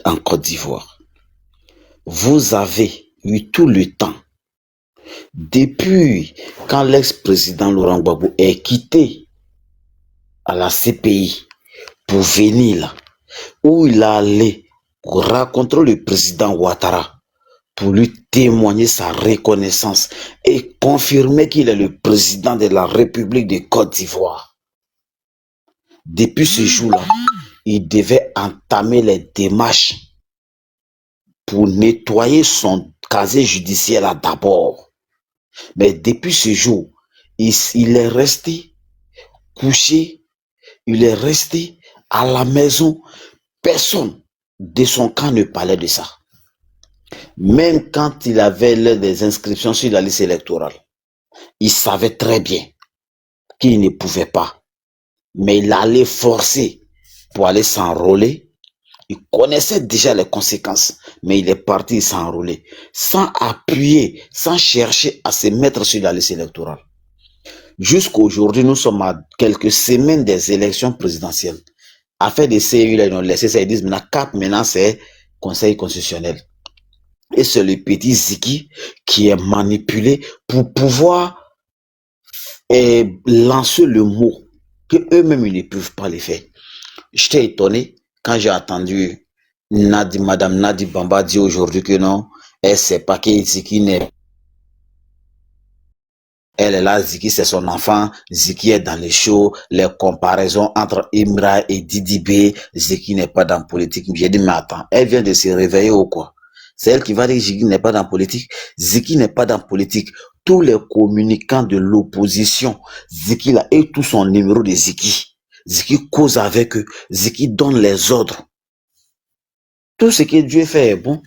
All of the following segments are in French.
en Côte d'Ivoire. Vous avez eu tout le temps, depuis quand l'ex-président Laurent Gbagbo est quitté à la CPI pour venir là, où il a allé rencontrer le président Ouattara pour lui témoigner sa reconnaissance et confirmer qu'il est le président de la République de Côte d'Ivoire. Depuis ce jour-là, il devait entamer les démarches pour nettoyer son casier judiciaire là d'abord. Mais depuis ce jour, il est resté couché, il est resté à la maison. Personne de son camp ne parlait de ça. Même quand il avait des inscriptions sur la liste électorale, il savait très bien qu'il ne pouvait pas. Mais il allait forcer pour aller s'enrôler. Il connaissait déjà les conséquences, mais il est parti s'enrôler, sans appuyer, sans chercher à se mettre sur la liste électorale. Jusqu'aujourd'hui, nous sommes à quelques semaines des élections présidentielles. Afin de CEU, ils ont laissé ça, ils disent maintenant, cap, maintenant c'est Conseil constitutionnel. Et c'est le petit Ziki qui est manipulé pour pouvoir lancer le mot que eux-mêmes ils ne peuvent pas le faire. J'étais étonné quand j'ai entendu Madame Nadi Bamba dire aujourd'hui que non, elle ne sait pas que Ziki n'est. Elle est là, Ziki c'est son enfant, Ziki est dans les shows, les comparaisons entre Imra et Didi B, Ziki n'est pas dans la politique. J'ai dit mais attends, elle vient de se réveiller ou quoi? C'est elle qui va dire que Ziki n'est pas dans la politique. Ziki n'est pas dans la politique. Tous les communicants de l'opposition, Ziki là, et tout son numéro de Ziki. Ziki cause avec eux. Ziki donne les ordres. Tout ce que Dieu fait est bon.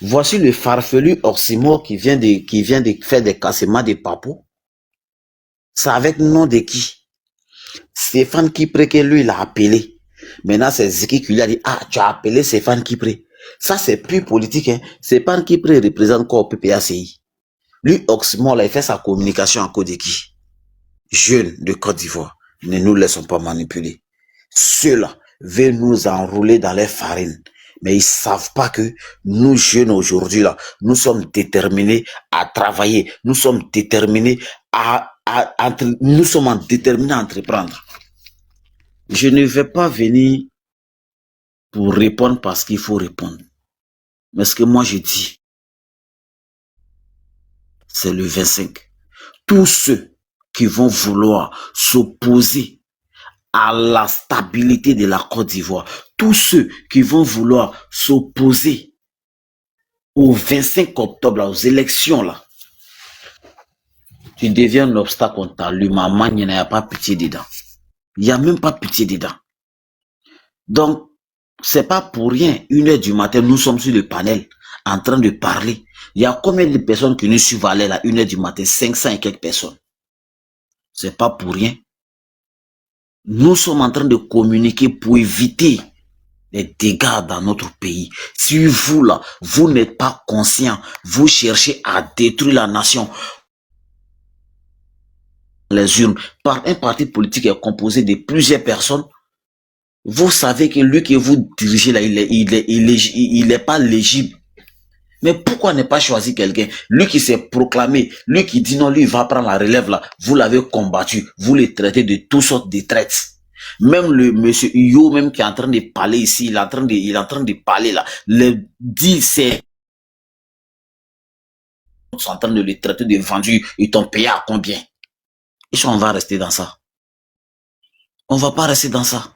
Voici le farfelu Oxymore qui vient de faire des cassements de papou. C'est avec le nom de qui? Stéphane Kipré que lui, il a appelé. Maintenant, c'est Ziki qui lui a dit, ah, tu as appelé Stéphane Kipré. Ça, c'est plus politique. Hein. Stéphane Kipré représente quoi au PPACI? Lui, Oxymore, là, il fait sa communication en Côte de qui? Jeunes de Côte d'Ivoire. Ne nous laissons pas manipuler. Ceux-là veulent nous enrouler dans les farines. Mais ils ne savent pas que nous, jeunes aujourd'hui, là, nous sommes déterminés à travailler. Nous sommes déterminés nous sommes déterminés à entreprendre. Je ne vais pas venir pour répondre parce qu'il faut répondre. Mais ce que moi je dis, c'est le 25. Tous ceux qui vont vouloir s'opposer à la stabilité de la Côte d'Ivoire, tous ceux qui vont vouloir s'opposer au 25 octobre, là, aux élections, là, tu deviens un obstacle contre ta lui, maman, il n'y a pas pitié dedans. Il n'y a même pas pitié dedans. Donc, c'est pas pour rien, 1h du matin, nous sommes sur le panel, en train de parler. Il y a combien de personnes qui nous suivent à l'air à 1h du matin? 500 et quelques personnes. C'est pas pour rien. Nous sommes en train de communiquer pour éviter les dégâts dans notre pays. Si vous, là, vous n'êtes pas conscient, vous cherchez à détruire la nation. Les urnes, par un parti politique est composé de plusieurs personnes. Vous savez que lui que vous dirigez là, il est pas légible. Mais pourquoi ne pas choisir quelqu'un? Lui qui s'est proclamé, lui qui dit non, lui il va prendre la relève là, vous l'avez combattu, vous le traitez de toutes sortes de traites. Même le monsieur Yo, même qui est en train de parler ici, il est en train de parler là, le dit c'est ils sont en train de le traiter de vendu, ils t'ont payé à combien? Et on va rester dans ça. On va pas rester dans ça.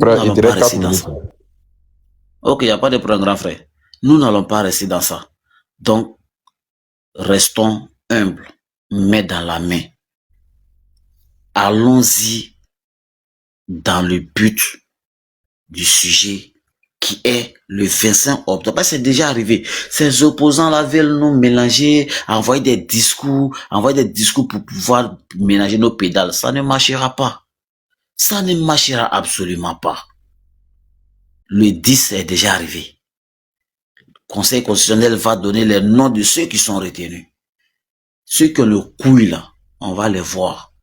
Nous n'allons pas rester dans ça. Ok, il n'y a pas de problème, grand frère. Nous n'allons pas rester dans ça. Donc, restons humbles, main dans la main. Allons-y dans le but du sujet qui est le 25 octobre. C'est déjà arrivé. Ces opposants-là veulent nous mélanger, envoyer des discours pour pouvoir mélanger nos pédales. Ça ne marchera pas. Ça ne marchera absolument pas. Le 10 est déjà arrivé. Le Conseil constitutionnel va donner les noms de ceux qui sont retenus. Ceux qui ont le couille là, on va les voir.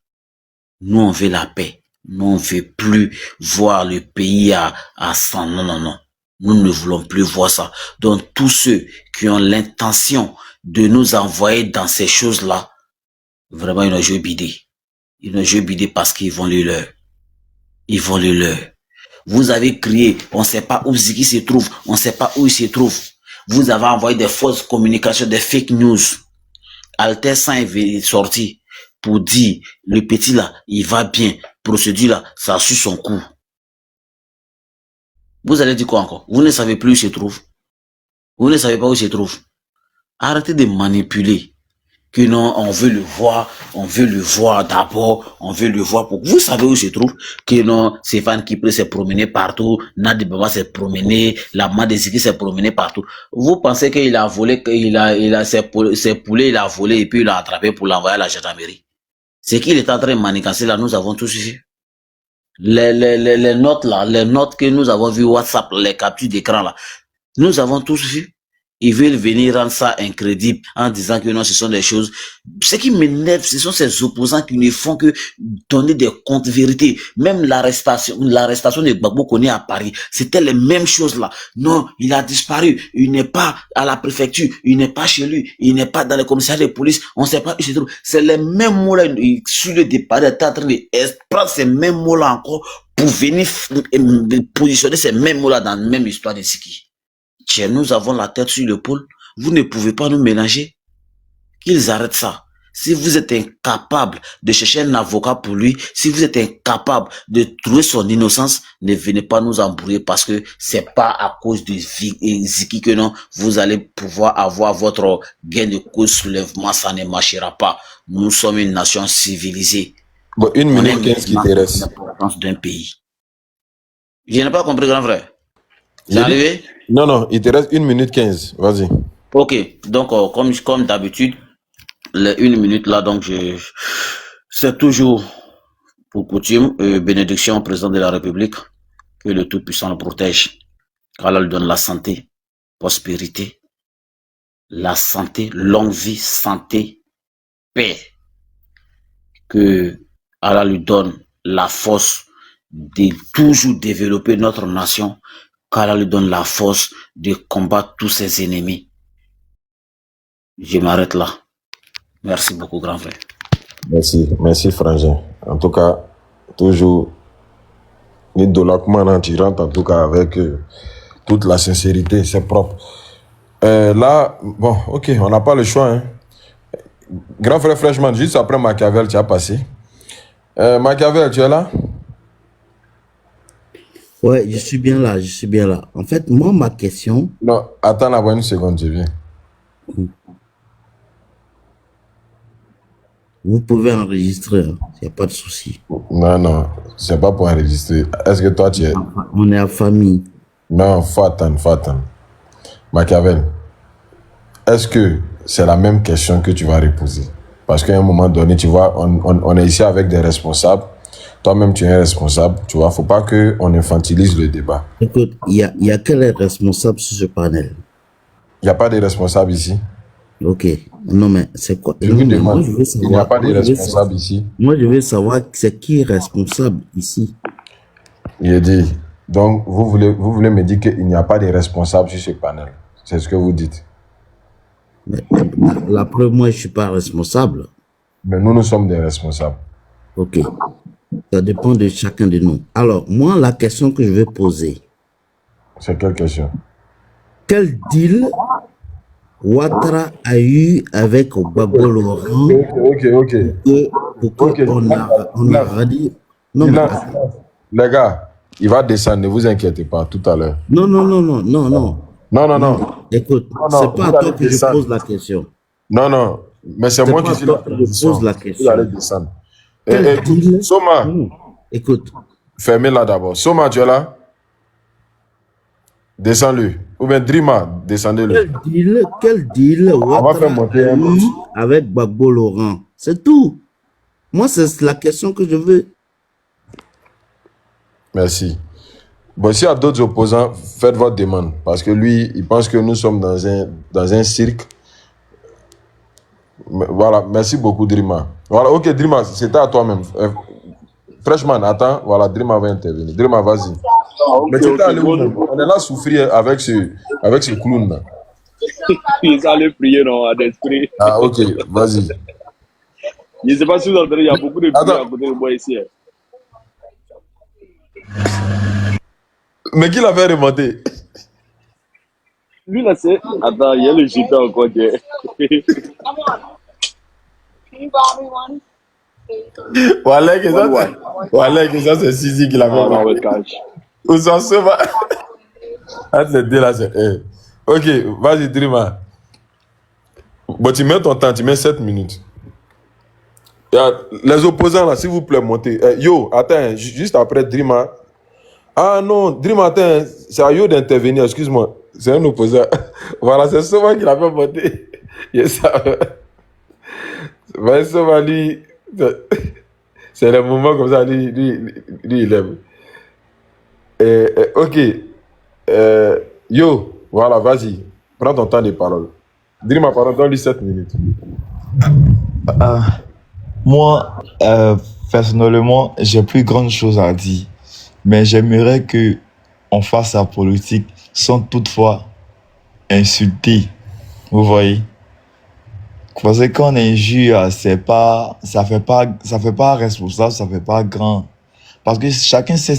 Nous, on veut la paix. Nous, on ne veut plus voir le pays à 100. Non, non, non. Nous ne voulons plus voir ça. Donc, tous ceux qui ont l'intention de nous envoyer dans ces choses-là, vraiment, ils ont joué bidé. Ils ont joué bidé parce qu'ils vont le leur. Ils vont le leur. Vous avez crié, on ne sait pas où Ziki se trouve, on ne sait pas où il se trouve. Vous avez envoyé des fausses communications, des fake news. Alter Saint est sorti pour dire, le petit là, il va bien. Procédure là, ça a su son coup. Vous allez dire quoi encore? Vous ne savez plus où il se trouve. Vous ne savez pas où il se trouve. Arrêtez de manipuler. Que non, on veut le voir d'abord, on veut le voir pour... Vous savez où il se trouve? Que non, Stéphane Kipré s'est promené partout, Nadi Baba s'est promené, la main de Ziki s'est promené partout. Vous pensez qu'il a volé, ses poulets, il a volé et puis il a attrapé pour l'envoyer à la gendarmerie. C'est qu'il est en train de manigancer là, nous avons tous vu. Les notes là, les notes que nous avons vues WhatsApp, les captures d'écran là, nous avons tous vu. Ils veulent venir rendre ça incrédible en disant que non, ce sont des choses. Ce qui m'énerve, ce sont ces opposants qui ne font que donner des comptes vérités. Même l'arrestation de Gbagbo qu'on est à Paris, c'était les mêmes choses là. Non, il a disparu. Il n'est pas à la préfecture. Il n'est pas chez lui. Il n'est pas dans le commissariat de police. On ne sait pas où il se trouve. C'est les mêmes mots là. Sur le départ, il est en train de prendre ces mêmes mots là encore pour venir positionner ces mêmes mots là dans la même histoire de Ziki. Tiens, nous avons la tête sur l'épaule. Vous ne pouvez pas nous mélanger. Qu'ils arrêtent ça. Si vous êtes incapable de chercher un avocat pour lui, si vous êtes incapable de trouver son innocence, ne venez pas nous embrouiller parce que c'est pas à cause de Ziki que non, vous allez pouvoir avoir votre gain de cause soulèvement, ça ne marchera pas. Nous sommes une nation civilisée. Bon, 1 minute 15 qui te reste. L'importance d'un pays. Je n'ai pas compris, grand frère. C'est arrivé? Non, il te reste 1 minute 15. Vas-y. Ok, donc comme d'habitude, les 1 minute là, donc c'est toujours pour coutume, bénédiction au président de la République, que le Tout-Puissant le protège, qu'Allah lui donne la santé, prospérité, la santé, longue vie, santé, paix, que Allah lui donne la force de toujours développer notre nation, qu'Allah lui donne la force de combattre tous ses ennemis. Je m'arrête là. Merci beaucoup, grand frère. Merci, frangin. En tout cas, toujours, tu rentres en tout cas avec toute la sincérité, c'est propre. Là, bon, ok, on n'a pas le choix. Hein. Grand frère Freshman, juste après Machiavel, tu as passé. Machiavel, tu es là? Ouais, je suis bien là. En fait, moi, ma question... Non, attends là, une seconde, je viens. Vous pouvez enregistrer, il n'y a pas de souci. Non, c'est pas pour enregistrer. Est-ce que toi, tu es... On est en famille. Non, faut attendre. Machiavel, est-ce que c'est la même question que tu vas reposer? Parce qu'à un moment donné, tu vois, on est ici avec des responsables. Toi-même, tu es un responsable. Tu vois, faut pas qu'on infantilise le débat. Écoute, il y a quel responsable sur ce panel? Il n'y a pas de responsable ici. Ok. Non, mais c'est quoi? Je vous demande, il n'y a pas de responsable ici. Moi, je veux savoir c'est qui est responsable ici. Il dit, donc vous voulez me dire qu'il n'y a pas de responsable sur ce panel. C'est ce que vous dites. Mais, la preuve, moi, je ne suis pas responsable. Mais nous sommes des responsables. Ok. Ça dépend de chacun de nous. Alors, moi, la question que je vais poser. C'est quelle question? Quel deal Ouattara a eu avec Gbagbo Laurent? Ok. Pour qu'on a dit... Non, mais... Les gars, il va descendre, ne vous inquiétez pas, tout à l'heure. Non. Non. Écoute, c'est pas à toi que je pose la question. Non, mais c'est moi qui suis là. Je pose la question. Vous allez descendre. Soma, écoute. Fermez-la d'abord. Soma, tu es là? Descends-le. Ou bien Drima, descendez-le. Quel deal on va faire monter avec Gbagbo Laurent? C'est tout. Moi, c'est la question que je veux. Merci. Bon, s'il y a d'autres opposants, faites votre demande. Parce que lui, il pense que nous sommes dans un cirque. Voilà, merci beaucoup, Drima. Voilà, ok, Drima, c'était à toi-même. Freshman, attends, voilà, Drima va intervenir. Drima, vas-y. Mais Ok, tu étais ok. allé où même? On est là à souffrir avec ce clown-là. Ils allaient prier non, à l'esprit. Ah, ok, vas-y. Je ne sais pas si vous entendez, il y a beaucoup de bruit à Attends, côté de moi ici. mais qui l'a fait remonter? Lui, là, c'est. Attends, il y a le gitan encore qui est. Voilà, que ça, One. c'est Sisi qui l'a fait Ah non, ouais, remonter. cash. Où ça se va? Ah, c'est deux là, c'est. Ok, vas-y, Drima. Bon, tu mets ton temps, tu mets 7 minutes. Les opposants là, s'il vous plaît, montez. Yo, attends, juste après Drima. Ah non, Drima, attends, c'est à Yo d'intervenir, excuse-moi. C'est un opposant. Voilà, c'est souvent qu'il a fait monter. Yes, ça. Souvent, lui, c'est le moment comme ça, lui, il aime. Ok. Yo, voilà, vas-y. Prends ton temps de parole. Drima, pardon, donne-lui 7 minutes. Moi, personnellement, j'ai plus grande chose à dire. Mais j'aimerais que on fasse la politique sans toutefois insulter. Vous voyez? Parce que quand on injure, ça fait pas responsable, ça fait pas grand. Parce que chacun sait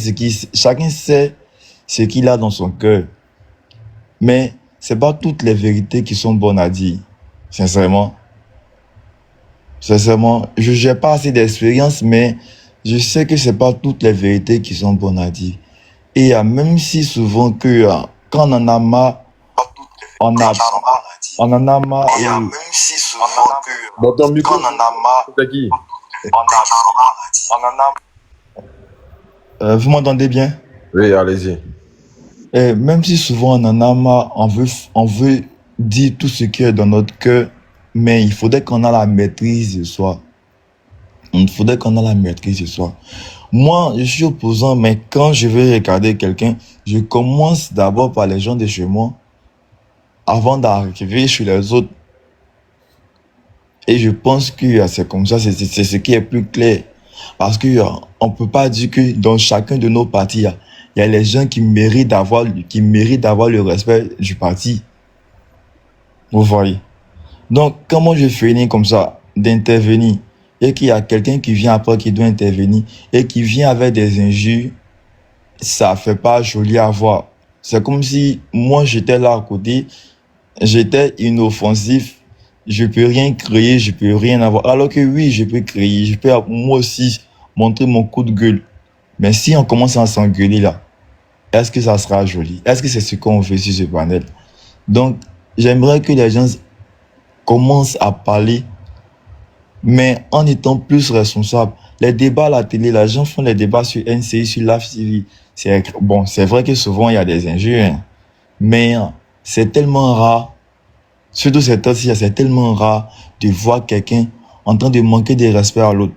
ce qu'il a dans son cœur. Mais c'est pas toutes les vérités qui sont bonnes à dire. Sincèrement. Sincèrement, je n'ai pas assez d'expérience, mais je sais que c'est pas toutes les vérités qui sont bonnes à dire. Et même si souvent que quand on en a marre, on en a marre. Et même si souvent que Dans ton micro, quand on en a marre, c'est qui? on en a. Vous m'entendez bien? Oui, allez-y. Et même si souvent on en a marre, on veut dire tout ce qui est dans notre cœur, mais il faudrait qu'on ait la maîtrise de soi. Il faudrait qu'on ait la maîtrise de soi. Moi, je suis opposant, mais quand je vais regarder quelqu'un, je commence d'abord par les gens de chez moi, avant d'arriver chez les autres. Et je pense que c'est comme ça, c'est ce qui est plus clair. Parce que on peut pas dire que dans chacun de nos partis, il y a les gens qui méritent d'avoir le respect du parti. Vous voyez. Donc, comment je finis comme ça, d'intervenir, et qu'il y a quelqu'un qui vient après qui doit intervenir, et qui vient avec des injures, ça fait pas joli à voir. C'est comme si moi j'étais là à côté, j'étais inoffensif, je peux rien créer, je peux rien avoir. Alors que oui, je peux créer, je peux moi aussi montrer mon coup de gueule. Mais si on commence à s'engueuler là, est-ce que ça sera joli? Est-ce que c'est ce qu'on fait sur ce panel? Donc, j'aimerais que les gens commencent à parler, mais en étant plus responsables. Les débats à la télé, les gens font les débats sur NCI, sur Live TV. Bon, c'est vrai que souvent il y a des injures, hein, mais c'est tellement rare, surtout ces temps-ci, c'est tellement rare de voir quelqu'un en train de manquer de respect à l'autre.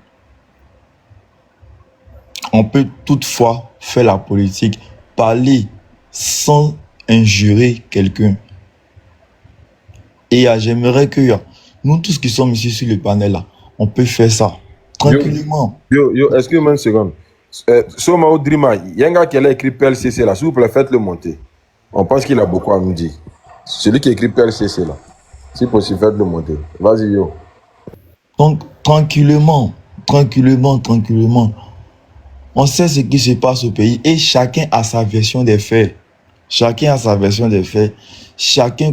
On peut toutefois faire la politique, parler sans injurer quelqu'un. Et j'aimerais que nous tous qui sommes ici sur le panel là, on peut faire ça tranquillement. Yo, excuse-moi une seconde. Soma ou Drima, il y a un gars qui a écrit PLCC là, s'il vous plaît, faites-le monter. On pense qu'il a beaucoup à nous dire. Celui qui a écrit PLCC là, si possible, faites-le monter. Vas-y, yo. Donc, tranquillement. On sait ce qui se passe au pays et chacun a sa version des faits. Chacun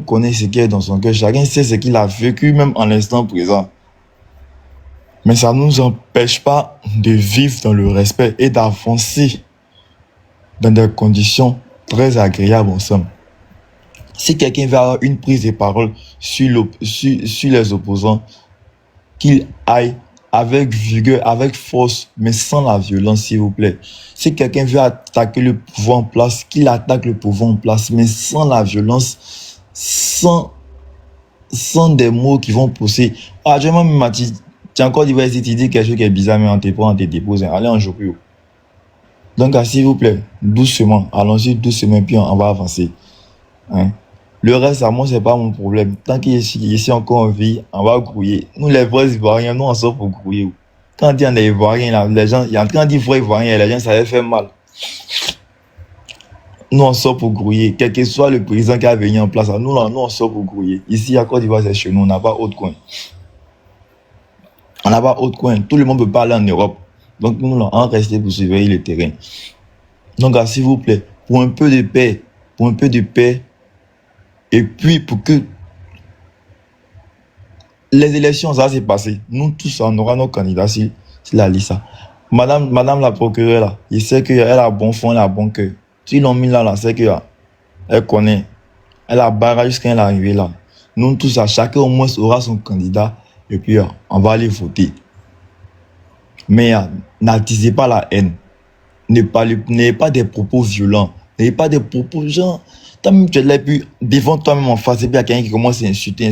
connaît ce qui est dans son cœur. Chacun sait ce qu'il a vécu, même en l'instant présent. Mais ça ne nous empêche pas de vivre dans le respect et d'avancer dans des conditions très agréables ensemble. Si quelqu'un veut avoir une prise de parole sur les opposants, qu'il aille avec vigueur, avec force, mais sans la violence, s'il vous plaît. Si quelqu'un veut attaquer le pouvoir en place, qu'il attaque le pouvoir en place, mais sans la violence, sans des mots qui vont pousser. Ah, j'ai même Mathis, tu as encore dit, si tu dis quelque chose qui est bizarre, mais on te prend, on te dépose, allez en jour. Donc, s'il vous plaît, doucement, allons-y doucement, puis on va avancer. Hein? Le reste, à moi, c'est pas mon problème. Tant qu'il est ici encore en vie, on va grouiller. Nous, les vrais Ivoiriens, nous, on sort pour grouiller. Quand on dit on est ivoirien, là, les gens, quand on dit vrai ivoirien, les gens, ça les fait mal. Nous, on sort pour grouiller. Quel que soit le président qui a venu en place, nous, là, nous on sort pour grouiller. Ici, à Côte d'Ivoire, c'est chez nous, on n'a pas autre coin. On n'a pas autre coin. Tout le monde peut pas aller en Europe. Donc, nous, là, on reste pour surveiller le terrain. Donc, s'il vous plaît, pour un peu de paix, et puis pour que les élections, ça s'est passé. Nous tous, on aura nos candidats si la liste. Madame la procureure, là, il sait qu'elle a bon fond, elle a bon cœur. S'ils l'ont mis là, c'est qu'elle connaît. Elle a barré jusqu'à elle est arrivée là. Nous tous, chacun au moins aura son candidat. Et puis, on va aller voter. Mais n'attisez pas la haine. N'ayez pas des propos violents. N'ayez pas des propos genre. Toi-même, tu l'as pu devant toi-même en face. Et puis, il y a quelqu'un qui commence à insulter.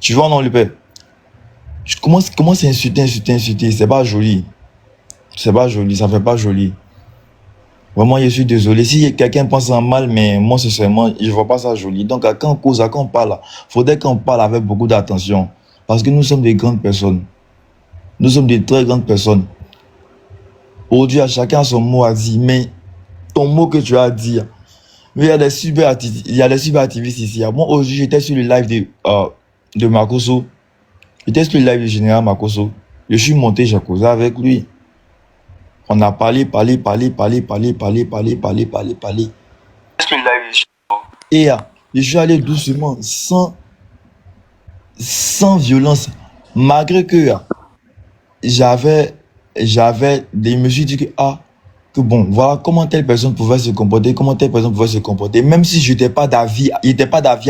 Tu vois, non, le père? Je commence à insulter. C'est pas joli. Ça fait pas joli. Vraiment, je suis désolé. Si quelqu'un pense en mal, mais moi, sincèrement, je vois pas ça joli. Donc, quand on cause, quand on parle, faudrait qu'on parle avec beaucoup d'attention. Parce que nous sommes des grandes personnes. Nous sommes des très grandes personnes. Aujourd'hui, chacun a son mot à dire, mais ton mot que tu as dit, mais il y a des super activistes ici. Moi, aujourd'hui, j'étais sur le live de Makosso. J'étais sur le live du général Makosso. Je suis monté, j'ai causé avec lui. On a parlé. Et je suis allé doucement, sans violence, malgré que j'avais des mesures dit que bon, voilà comment telle personne pouvait se comporter, même si je n'étais pas d'avis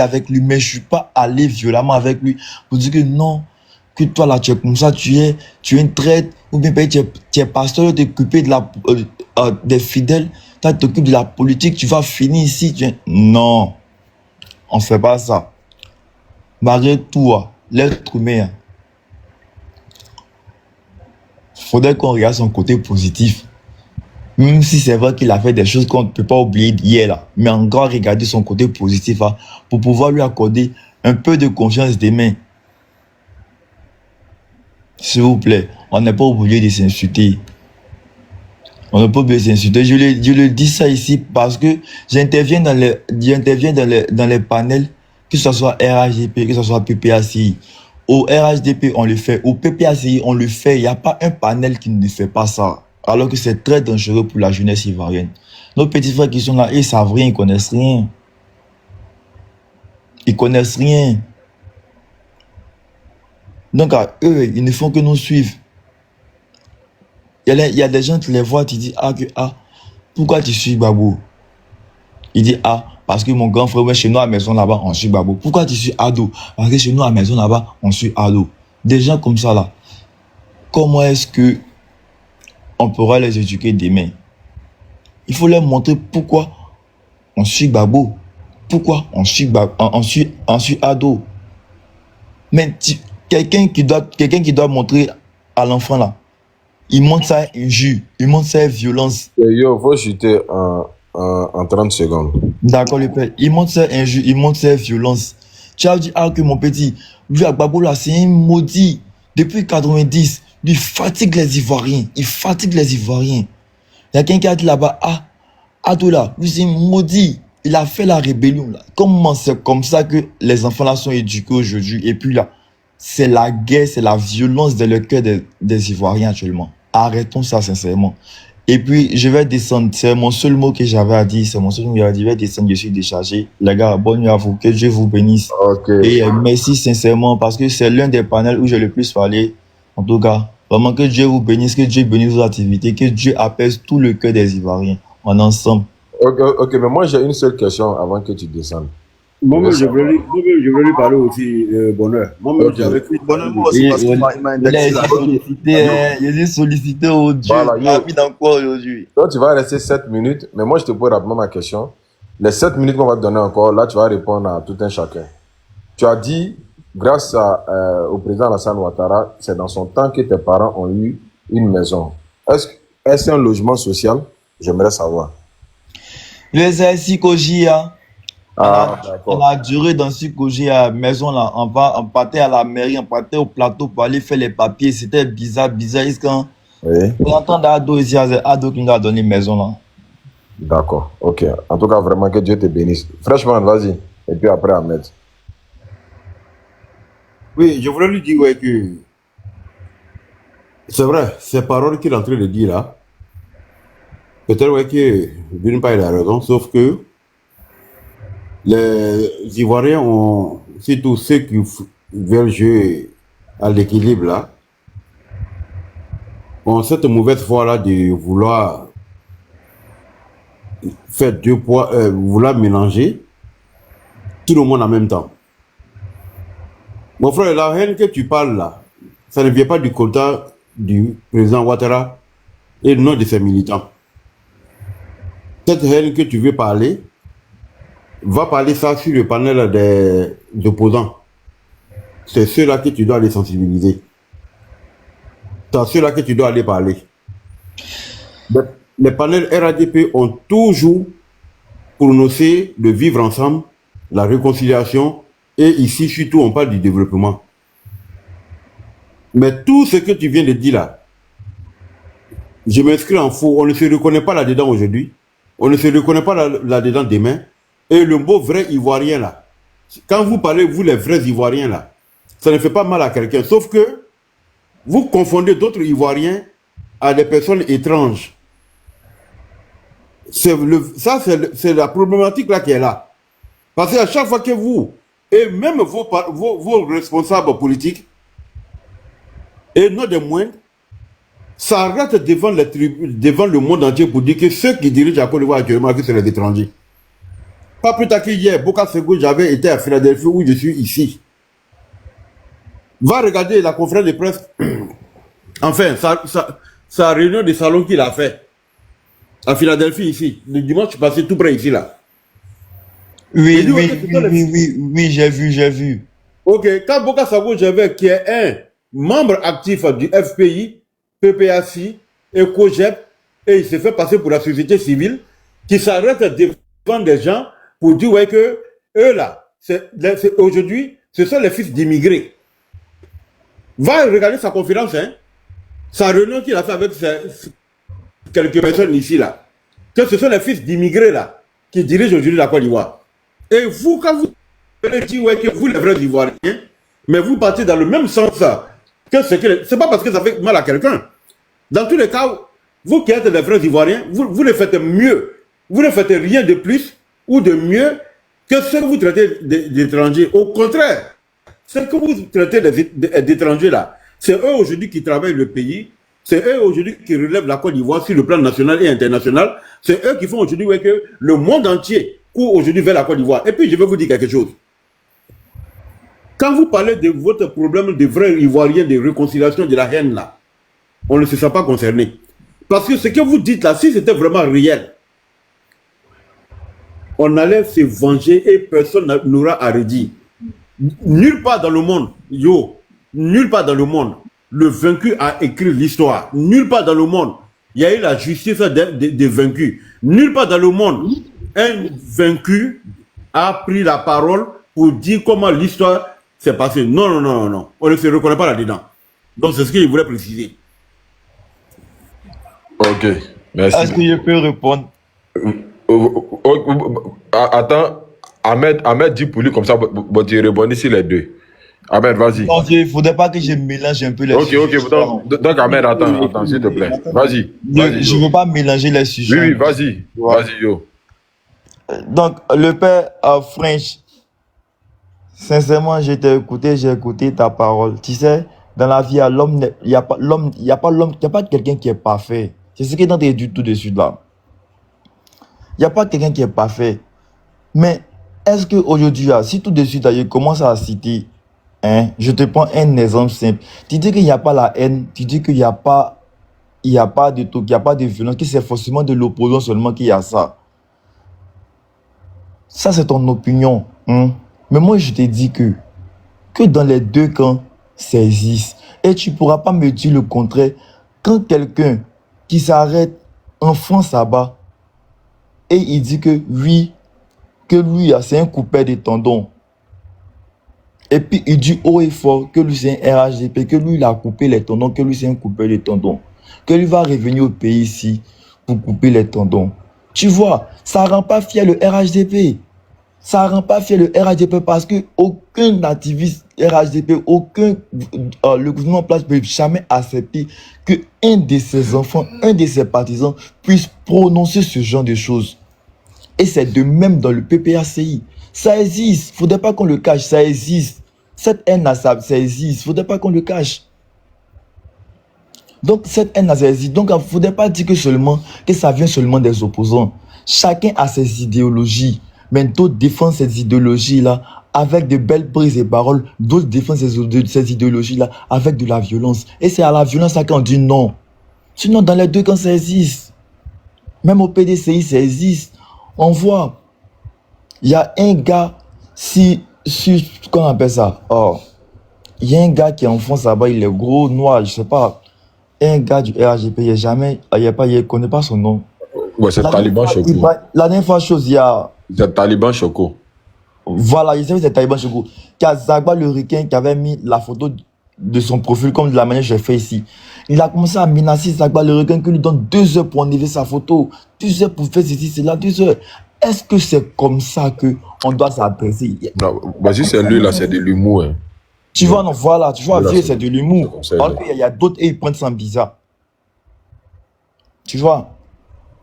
avec lui, mais je suis pas allé violemment avec lui pour dire que non, que toi là tu es comme ça, tu es une traite, ou bien tu es pasteur, tu es occupé des fidèles, tu t'occupes de la politique, tu vas finir ici, non, on fait pas ça. Malgré tout, l'être humain, faudrait qu'on regarde son côté positif. Même si c'est vrai qu'il a fait des choses qu'on ne peut pas oublier d'hier là, mais encore regarder son côté positif pour pouvoir lui accorder un peu de confiance demain. S'il vous plaît, on n'est pas obligé de s'insulter. On n'est pas obligé de s'insulter. Je le dis ça ici parce que j'interviens dans les panels, que ce soit RHDP, que ce soit PPACI. Au RHDP, on le fait. Au PPACI, on le fait. Il n'y a pas un panel qui ne fait pas ça. Alors que c'est très dangereux pour la jeunesse ivoirienne. Nos petits frères qui sont là, ils savent rien, ils connaissent rien. Ils connaissent rien. Donc, eux, ils ne font que nous suivre. Il y a des gens qui les voient, tu dis, pourquoi tu suis Babou? Il dit, parce que mon grand frère, chez nous à la maison là-bas, on suit Babou. Pourquoi tu suis Ado? Parce que chez nous à la maison là-bas, on suit Ado. Des gens comme ça là, comment est-ce que on pourra les éduquer demain? Il faut leur montrer pourquoi on suit Babou. Pourquoi on suit Ado. Mais quelqu'un qui doit montrer à l'enfant là, il montre ça injure, il montre ça violence. Yo, faut chuter en 30 secondes. D'accord, le père. Il montre ça injure, il montre ça violence. Tu as dit que mon petit, lui à Babou là, c'est un maudit. Depuis 90, il fatigue les Ivoiriens. Il y a quelqu'un qui a dit là-bas, Ado là, lui c'est un maudit. Il a fait la rébellion là. Comment c'est comme ça que les enfants là sont éduqués aujourd'hui? Et puis là, c'est la guerre, c'est la violence dans le cœur des Ivoiriens actuellement. Arrêtons ça sincèrement. Et puis, je vais descendre. C'est mon seul mot que j'avais à dire. Je vais descendre, je suis déchargé. Les gars, bonne nuit à vous. Que Dieu vous bénisse. Okay. Et merci sincèrement parce que c'est l'un des panels où j'ai le plus parlé. En tout cas, vraiment que Dieu vous bénisse, que Dieu bénisse vos activités, que Dieu apaise tout le cœur des Ivoiriens. En ensemble. Ok, mais moi j'ai une seule question avant que tu descendes. Moi-même, je voulais lui parler aussi, Bonheur. Moi-même, j'avais fait. Bonheur, moi aussi, parce qu'il m'a indexé la Il est sollicité aujourd'hui. Voilà, Il a mis dans quoi aujourd'hui? Donc tu vas rester 7 minutes, mais moi je te pose rapidement ma question. Les 7 minutes qu'on va te donner encore, là tu vas répondre à tout un chacun. Tu as dit, grâce au président Alassane Ouattara, c'est dans son temps que tes parents ont eu une maison. Est-ce un logement social? J'aimerais savoir. Les ici Kojia, Ah, On d'accord. a duré dans ce projet à maison là. On partait à la mairie, on partait au plateau pour aller faire les papiers. C'était bizarre, bizarre. Est-ce qu'on Oui, entend Ado ici, Ado qui nous a donné maison là. d'accord. Ok. En tout cas, vraiment, que Dieu te bénisse. Freshman, vas-y. Et puis après, Ahmed. Oui, je voulais lui dire ouais, que c'est vrai, ces paroles qu'il est en train de dire là, peut-être ouais, que d'une part il a raison, sauf que les Ivoiriens ont, surtout ceux qui veulent jouer à l'équilibre là, ont cette mauvaise foi là de vouloir faire deux poids, vouloir mélanger tout le monde en même temps. Mon frère, la haine que tu parles là, ça ne vient pas du quota du président Ouattara et non de ses militants. Cette haine que tu veux parler, va parler ça sur le panel des opposants. C'est ceux-là que tu dois aller sensibiliser. C'est ceux-là que tu dois aller parler. Les panels RADP ont toujours prononcé le vivre ensemble, la réconciliation, et ici, surtout, on parle du développement. Mais tout ce que tu viens de dire là, je m'inscris en faux, on ne se reconnaît pas là-dedans aujourd'hui, on ne se reconnaît pas là-dedans demain, et le mot vrai Ivoirien là, quand vous parlez, vous les vrais Ivoiriens là, ça ne fait pas mal à quelqu'un, sauf que vous confondez d'autres Ivoiriens à des personnes étranges. Ça, c'est la problématique là qui est là. Parce qu'à chaque fois que vous, et même vos responsables politiques, et non des moindres, s'arrêtent devant le monde entier pour dire que ceux qui dirigent la Côte d'Ivoire actuellement, c'est les étrangers. Pas plus tard qu'hier, Boka Sego, j'avais été à Philadelphie où je suis ici. Va regarder la conférence de presse, enfin, sa réunion de salon qu'il a fait à Philadelphie ici, le dimanche passé tout près ici là. Oui, j'ai vu. Ok, quand Boka Sego, j'avais qui est un membre actif du FPI, PPAC, ECOGEP, et il se fait passer pour la société civile, qui s'arrête devant des gens pour dire ouais, que eux là, aujourd'hui, ce sont les fils d'immigrés. Va regarder sa conférence, hein, sa réunion qu'il a fait avec quelques personnes ici là, que ce sont les fils d'immigrés là, qui dirigent aujourd'hui la Côte d'Ivoire. Et vous, quand vous dites ouais, que vous les vrais Ivoiriens, mais vous partez dans le même sens que c'est pas parce que ça fait mal à quelqu'un. Dans tous les cas, vous qui êtes les vrais Ivoiriens, vous ne faites mieux. Vous ne faites rien de plus ou de mieux que ce que vous traitez d'étrangers. Au contraire, ce que vous traitez d'étrangers là, c'est eux aujourd'hui qui travaillent le pays, c'est eux aujourd'hui qui relèvent la Côte d'Ivoire sur le plan national et international, c'est eux qui font aujourd'hui ouais, que le monde entier court aujourd'hui vers la Côte d'Ivoire. Et puis je vais vous dire quelque chose. Quand vous parlez de votre problème de vrais Ivoiriens, de réconciliation de la haine là, on ne se sent pas concerné. Parce que ce que vous dites là, si c'était vraiment réel, on allait se venger et personne n'aura à redire. Nulle part dans le monde, nulle part dans le monde, le vaincu a écrit l'histoire. Nulle part dans le monde, il y a eu la justice des vaincus. Nulle part dans le monde, un vaincu a pris la parole pour dire comment l'histoire s'est passée. Non. On ne se reconnaît pas là-dedans. Donc c'est ce qu'il voulait préciser. Ok, merci. Est-ce que je peux répondre? Attends, Ahmed dit pour lui comme ça, bon, tu rebondis sur les deux. Ahmed, vas-y. Donc, il ne faudrait pas que je mélange un peu les sujets. Ok, donc Ahmed, attends, s'il te plaît. Vas-y. Je ne veux pas mélanger les sujets. Oui, vas-y. Vas-y, yo. Donc, le père French, sincèrement, j'ai écouté ta parole. Tu sais, dans la vie, il n'y a pas quelqu'un qui est parfait. C'est ce que tu as dit tout de suite là. Il n'y a pas quelqu'un qui est parfait. Mais est-ce qu'aujourd'hui, si tout de suite, je commence à citer, hein, je te prends un exemple simple. Tu dis qu'il n'y a pas la haine, tu dis qu'il n'y a pas de tout, qu'il n'y a pas de violence, que c'est forcément de l'opposant seulement qu'il y a ça. Ça, c'est ton opinion. Hein? Mais moi, je te dis que dans les deux camps, ça existe. Et tu ne pourras pas me dire le contraire. Quand quelqu'un qui s'arrête en France là-bas, et il dit que oui, que lui, c'est un coupeur de tendons. Et puis, il dit haut et fort que lui, c'est un RHDP, que lui, il a coupé les tendons, que lui, c'est un coupeur de tendons. Que lui va revenir au pays ici pour couper les tendons. Tu vois, ça ne rend pas fier le RHDP. Ça ne rend pas fier le RHDP parce qu'aucun activiste RHDP, le gouvernement en place ne peut jamais accepter qu'un de ses enfants, un de ses partisans puisse prononcer ce genre de choses. Et c'est de même dans le PPACI. Ça existe. Il ne faudrait pas qu'on le cache. Ça existe. Cette haine-là, ça existe. Il ne faudrait pas qu'on le cache. Donc, cette haine-là, ça existe. Donc, il ne faudrait pas dire que ça vient seulement des opposants. Chacun a ses idéologies. Mais d'autres défendent ces idéologies-là avec de belles prises de parole. D'autres défendent ces idéologies-là avec de la violence. Et c'est à la violence qu'on dit non. Sinon, dans les deux camps, ça existe. Même au PDCI, ça existe. On voit, il y a un gars, comment on appelle ça? Oh, il y a un gars qui est en France là-bas, il est gros, noir, je sais pas. Un gars du RHGP, il ne connaît pas son nom. Ouais, c'est Taliban Choco. La dernière fois, chose, il y a. C'est Taliban Choco. Voilà, il c'est Taliban Choco. Il y a Zagba le requin qui avait mis la photo de son profil comme de la manière que j'ai fait ici. Il a commencé à menacer Zagba le requin qui lui donne 2 heures pour enlever sa photo. 2 heures pour faire ceci, cela, 2 heures. Est-ce que c'est comme ça qu'on doit s'adresser? Non, vas-y, c'est lui là, c'est de l'humour. Hein. Tu vois, non, voilà, tu vois, Voilà, c'est de l'humour. Alors qu'il y a d'autres et ils prennent ça en bizarre. Tu vois,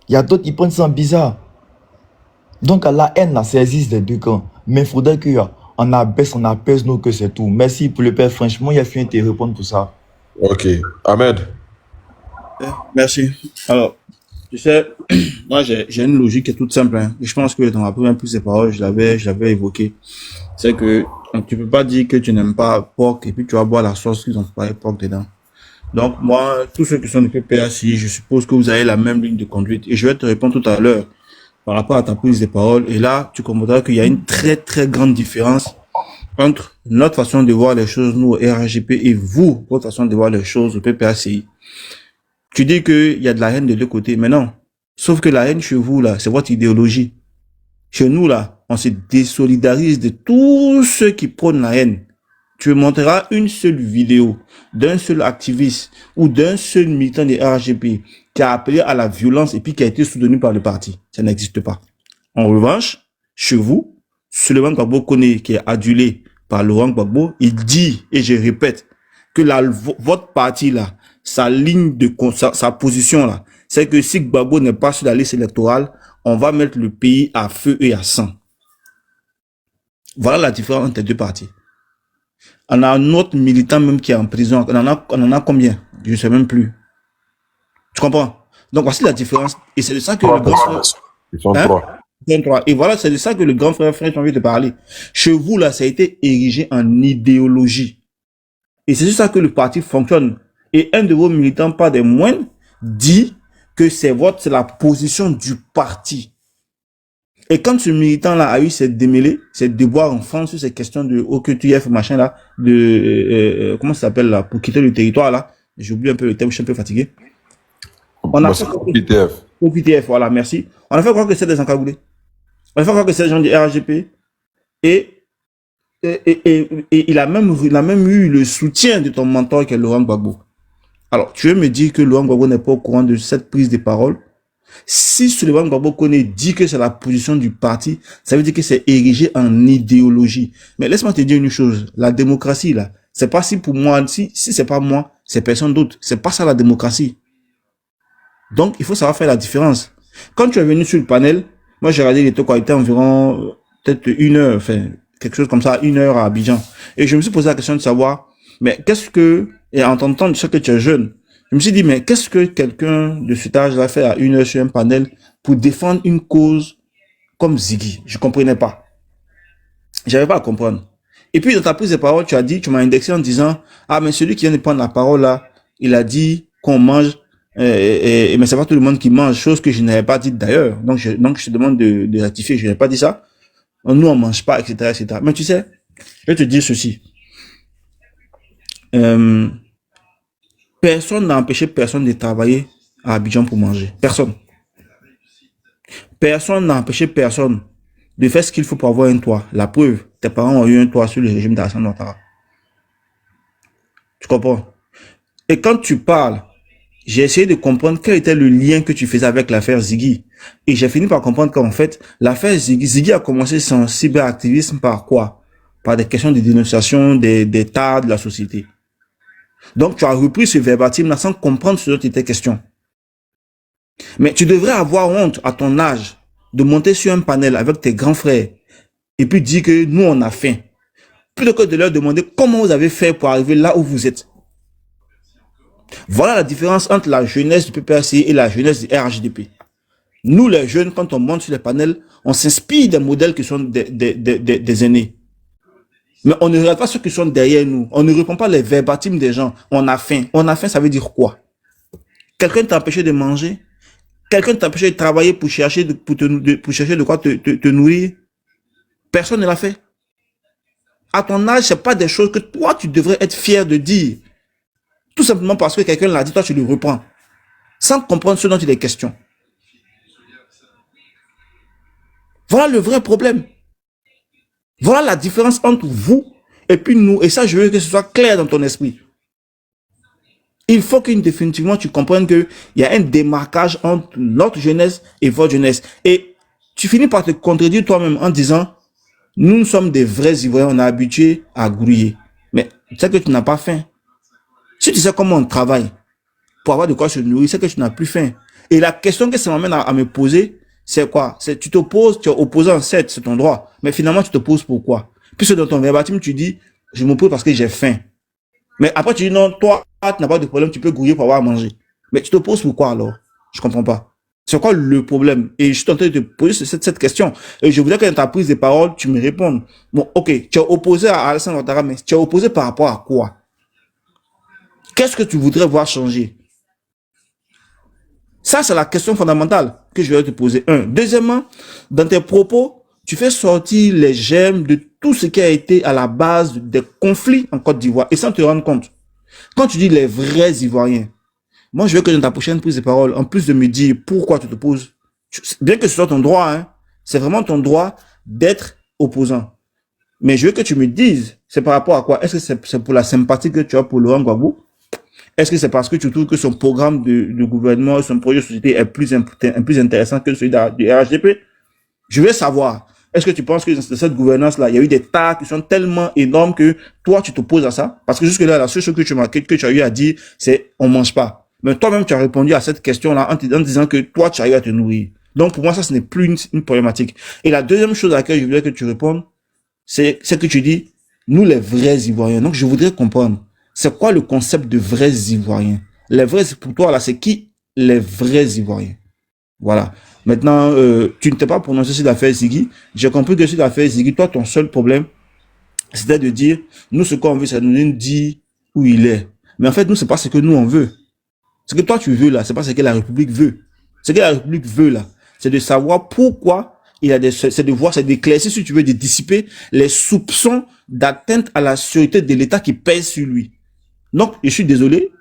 il y a d'autres qui prennent ça en bizarre. Donc, la haine, là, ça existe des deux camps. Mais il faudrait qu'on apaise nous que c'est tout. Merci pour le père. Franchement, il a fini de te répondre pour ça. Ok. Ahmed. Merci. Alors, tu sais, moi, j'ai une logique qui est toute simple. Hein. Et je pense que dans la première prise de parole, je l'avais évoqué. C'est que tu peux pas dire que tu n'aimes pas porc et puis tu vas boire la sauce qu'ils ont préparé porc dedans. Donc, moi, tous ceux qui sont du PPACI, je suppose que vous avez la même ligne de conduite. Et je vais te répondre tout à l'heure par rapport à ta prise de parole. Et là, tu comprendras qu'il y a une très, très grande différence entre notre façon de voir les choses, nous, au RHGP, et vous, votre façon de voir les choses au PPACI. Tu dis qu'il y a de la haine de deux côtés, mais non. Sauf que la haine chez vous, là, c'est votre idéologie. Chez nous, là, on se désolidarise de tous ceux qui prônent la haine. Tu me montreras une seule vidéo d'un seul activiste ou d'un seul militant des RHGP qui a appelé à la violence et puis qui a été soutenu par le parti. Ça n'existe pas. En revanche, chez vous, Souleymane Gbagbo connaît, qui est adulé par Laurent Gbagbo, il dit, et je répète, que votre parti là, sa ligne de sa position là, c'est que si Gbagbo n'est pas sur la liste électorale, on va mettre le pays à feu et à sang. Voilà la différence entre les deux partis. On a un autre militant même qui est en prison. On en a combien? Je ne sais même plus. Tu comprends? Donc voici la différence. Et c'est de ça que le grand frère... Ils sont trois. 23. Et voilà, c'est de ça que le grand frère French a envie de parler. Chez vous, là, ça a été érigé en idéologie. Et c'est sur ça que le parti fonctionne. Et un de vos militants, pas des moindres, dit que c'est la position du parti. Et quand ce militant-là a eu cette démêlée, cette déboire en France sur ces questions de OQTF, machin là, comment ça s'appelle là, pour quitter le territoire là, j'ai oublié un peu le terme, je suis un peu fatigué. On a fait OQTF. OQTF, voilà, merci. On a fait croire que c'est des encagoulés. On a fait croire que c'est des gens du RHGP. Et il a même eu le soutien de ton mentor qui est Laurent Gbagbo. Alors, tu veux me dire que Laurent Gbagbo n'est pas au courant de cette prise de parole? Si Souleymane Gbagbo dit que c'est la position du parti, ça veut dire que c'est érigé en idéologie. Mais laisse-moi te dire une chose, la démocratie là, c'est pas si pour moi, si c'est pas moi, c'est personne d'autre. C'est pas ça la démocratie. Donc, il faut savoir faire la différence. Quand tu es venu sur le panel, moi j'ai regardé les taux qualité environ peut-être 1 heure, enfin quelque chose comme ça, 1 heure à Abidjan. Et je me suis posé la question de savoir, mais et en t'entendant, je sais que tu es jeune, je me suis dit, mais qu'est-ce que quelqu'un de cet âge va faire à 1 heure sur un panel pour défendre une cause comme Ziggy? Je comprenais pas. J'avais pas à comprendre. Et puis, dans ta prise de parole, tu m'as indexé en disant, ah, mais celui qui vient de prendre la parole là, il a dit qu'on mange, mais c'est pas tout le monde qui mange, chose que je n'avais pas dit d'ailleurs. Donc, je te demande de rectifier, je n'ai pas dit ça. Nous, on mange pas, etc., etc. Mais tu sais, je vais te dire ceci. Personne n'a empêché personne de travailler à Abidjan pour manger. Personne. Personne n'a empêché personne de faire ce qu'il faut pour avoir un toit. La preuve, tes parents ont eu un toit sur le régime d'Alassane Ouattara. Tu comprends? Et quand tu parles, j'ai essayé de comprendre quel était le lien que tu faisais avec l'affaire Ziggy. Et j'ai fini par comprendre qu'en fait, l'affaire Ziggy a commencé son cyberactivisme par quoi? Par des questions de dénonciation des tares de la société. Donc, tu as repris ce verbatim-là sans comprendre ce dont il était question. Mais tu devrais avoir honte à ton âge de monter sur un panel avec tes grands frères et puis dire que nous, on a faim. Plutôt que de leur demander comment vous avez fait pour arriver là où vous êtes. Voilà la différence entre la jeunesse du PPAC et la jeunesse du RHDP. Nous, les jeunes, quand on monte sur les panels, on s'inspire des modèles qui sont des aînés. Mais on ne regarde pas ceux qui sont derrière nous. On ne répond pas les verbatims des gens. On a faim. On a faim, ça veut dire quoi? Quelqu'un t'a empêché de manger? Quelqu'un t'a empêché de travailler pour chercher de quoi te nourrir? Personne ne l'a fait. À ton âge, c'est pas des choses que toi, tu devrais être fier de dire. Tout simplement parce que quelqu'un l'a dit, toi, tu le reprends. Sans comprendre ce dont il est question. Voilà le vrai problème. Voilà la différence entre vous et puis nous. Et ça, je veux que ce soit clair dans ton esprit. Il faut que définitivement tu comprennes qu'il y a un démarquage entre notre jeunesse et votre jeunesse. Et tu finis par te contredire toi-même en disant, nous sommes des vrais Ivoiriens, on est habitués à grouiller. Mais tu sais que tu n'as pas faim. Si tu sais comment on travaille pour avoir de quoi se nourrir, c'est que tu n'as plus faim. Et la question que ça m'amène à me poser, c'est quoi? C'est tu t'opposes, tu es opposant, c'est ton droit. Mais finalement, tu te poses pourquoi? Puisque dans ton verbatim, tu dis, je m'oppose parce que j'ai faim. Mais après, tu dis, non, toi, tu n'as pas de problème, tu peux grouiller pour avoir à manger. Mais tu te poses pourquoi alors? Je comprends pas. C'est quoi le problème? Et je suis en train de te poser cette question. Et je voudrais que dans ta prise de parole, tu me répondes. Bon, ok, tu es opposé à Alassane Ouattara, mais tu es opposé par rapport à quoi? Qu'est-ce que tu voudrais voir changer? Ça, c'est la question fondamentale que je vais te poser. Un. Deuxièmement, dans tes propos, tu fais sortir les germes de tout ce qui a été à la base des conflits en Côte d'Ivoire et sans te rendre compte. Quand tu dis les vrais Ivoiriens, moi, je veux que dans ta prochaine prise de parole, en plus de me dire pourquoi tu te poses, bien que ce soit ton droit, hein, c'est vraiment ton droit d'être opposant. Mais je veux que tu me dises, c'est par rapport à quoi? Est-ce que c'est pour la sympathie que tu as pour Laurent Gbagbo? Est-ce que c'est parce que tu trouves que son programme de gouvernement, son projet de société est plus intéressant que celui du RHDP? Je veux savoir, est-ce que tu penses que dans cette gouvernance-là, il y a eu des tares qui sont tellement énormes que toi, tu t'opposes à ça? Parce que jusque-là, la seule chose que tu as eu à dire, c'est on mange pas. Mais toi-même, tu as répondu à cette question-là en disant que toi, tu as eu à te nourrir. Donc, pour moi, ça, ce n'est plus une problématique. Et la deuxième chose à laquelle je voudrais que tu répondes, c'est que tu dis, nous, les vrais Ivoiriens. Donc, je voudrais comprendre, c'est quoi le concept de vrais Ivoiriens? Les vrais, pour toi, là, c'est qui les vrais Ivoiriens? Voilà. Maintenant, tu ne t'es pas prononcé sur l'affaire Ziggy. J'ai compris que sur l'affaire Ziggy, toi, ton seul problème, c'était de dire, nous, ce qu'on veut, c'est de nous dire où il est. Mais en fait, nous, c'est pas ce que nous, on veut. Ce que toi, tu veux, là, c'est pas ce que la République veut. Ce que la République veut, là, c'est de savoir pourquoi il y a c'est de voir, c'est d'éclaircir, si tu veux, de dissiper les soupçons d'atteinte à la sûreté de l'État qui pèse sur lui. Donc, je suis désolé,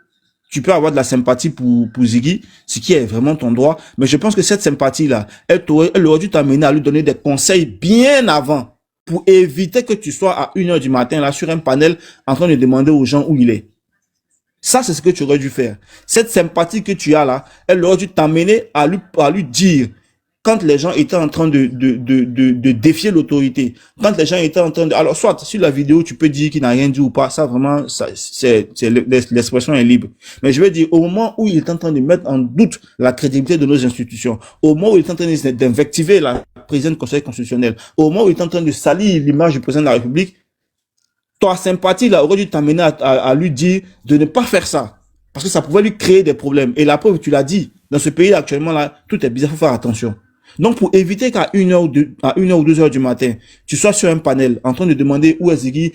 tu peux avoir de la sympathie pour Ziggy, ce qui est vraiment ton droit, mais je pense que cette sympathie-là, elle aurait dû t'amener à lui donner des conseils bien avant pour éviter que tu sois à 1h du matin, là, sur un panel, en train de demander aux gens où il est. Ça, c'est ce que tu aurais dû faire. Cette sympathie que tu as là, elle aurait dû t'amener à lui dire, quand les gens étaient en train de défier l'autorité, quand les gens étaient en train de... Alors, soit, sur la vidéo, tu peux dire qu'il n'a rien dit ou pas, ça vraiment, l'expression est libre. Mais je veux dire, au moment où il est en train de mettre en doute la crédibilité de nos institutions, au moment où il est en train d'invectiver la présidente du Conseil constitutionnel, au moment où il est en train de salir l'image du président de la République, ta sympathie là aurait dû t'amener à lui dire de ne pas faire ça. Parce que ça pouvait lui créer des problèmes. Et la preuve, tu l'as dit, dans ce pays actuellement là, tout est bizarre, il faut faire attention. Donc pour éviter qu'à 1h ou 2h du matin, tu sois sur un panel en train de demander où est Ziggy,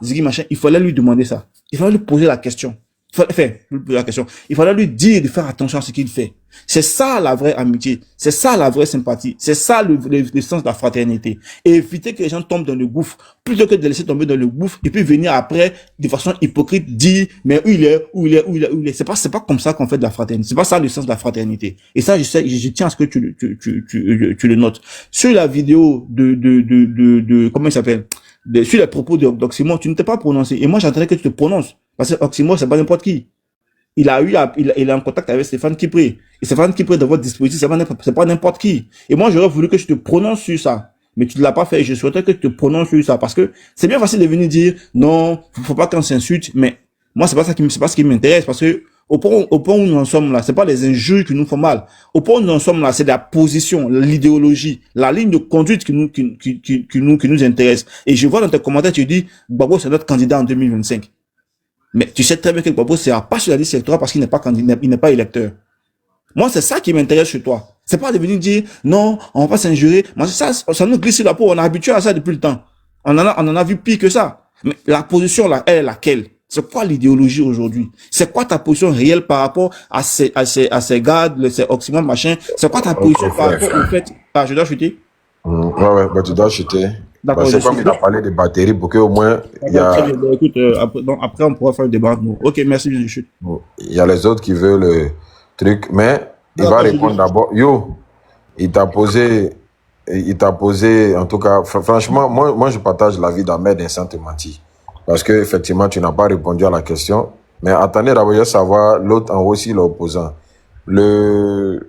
Ziggy machin, il fallait lui demander ça. Il fallait lui poser la question. Il la question. Il fallait lui dire de faire attention à ce qu'il fait. C'est ça la vraie amitié. C'est ça la vraie sympathie. C'est ça le sens de la fraternité. Et éviter que les gens tombent dans le gouffre, plutôt que de les laisser tomber dans le gouffre et puis venir après, de façon hypocrite, dire, mais où il est. C'est pas comme ça qu'on fait de la fraternité. C'est pas ça le sens de la fraternité. Et ça, je tiens à ce que tu le notes. Sur la vidéo comment il s'appelle? Sur les propos d'Oxymore, tu ne t'es pas prononcé. Et moi, j'entendais que tu te prononces. Parce que Oxymore, c'est pas n'importe qui. Il est en contact avec Stéphane Kipré. Et Stéphane Kipré, dans votre dispositif, c'est pas n'importe qui. Et moi, j'aurais voulu que tu te prononces sur ça. Mais tu ne l'as pas fait. Je souhaiterais que tu te prononces sur ça. Parce que c'est bien facile de venir dire, non, faut pas qu'on s'insulte. Mais moi, c'est pas ce qui m'intéresse. Parce que, au point où nous en sommes là, c'est pas les injures qui nous font mal. Au point où nous en sommes là, c'est la position, l'idéologie, la ligne de conduite qui nous intéresse. Et je vois dans tes commentaires, tu dis, Gbagbo, c'est notre candidat en 2025. Mais tu sais très bien que Gbagbo ne sera pas sur la liste électorale parce qu'il n'est pas candidat, il n'est pas électeur. Moi, c'est ça qui m'intéresse chez toi. C'est pas de venir dire, non, on va pas s'injurer. Moi, ça nous glisse sur la peau. On est habitué à ça depuis le temps. On en a vu pire que ça. Mais la position là, elle est laquelle? C'est quoi l'idéologie aujourd'hui? C'est quoi ta position réelle par rapport à ces gars, ces oxymores, machin? C'est quoi ta position par rapport au fait, je dois chuter? Ouais, bah, tu dois chuter. D'accord, C'est comme il a parlé des batteries pour qu'au moins, il y a... Très bien. Écoute, après, on pourra faire le débat. Ok, merci, je chute. Il y a les autres qui veulent le truc, mais il va répondre d'abord. Yo, il t'a posé, en tout cas, franchement, moi, je partage l'avis d'Ahmed et sans te mentir. Parce que, effectivement, tu n'as pas répondu à la question. Mais attendez d'abord, je veux savoir, l'autre en haut aussi, l'opposant. Le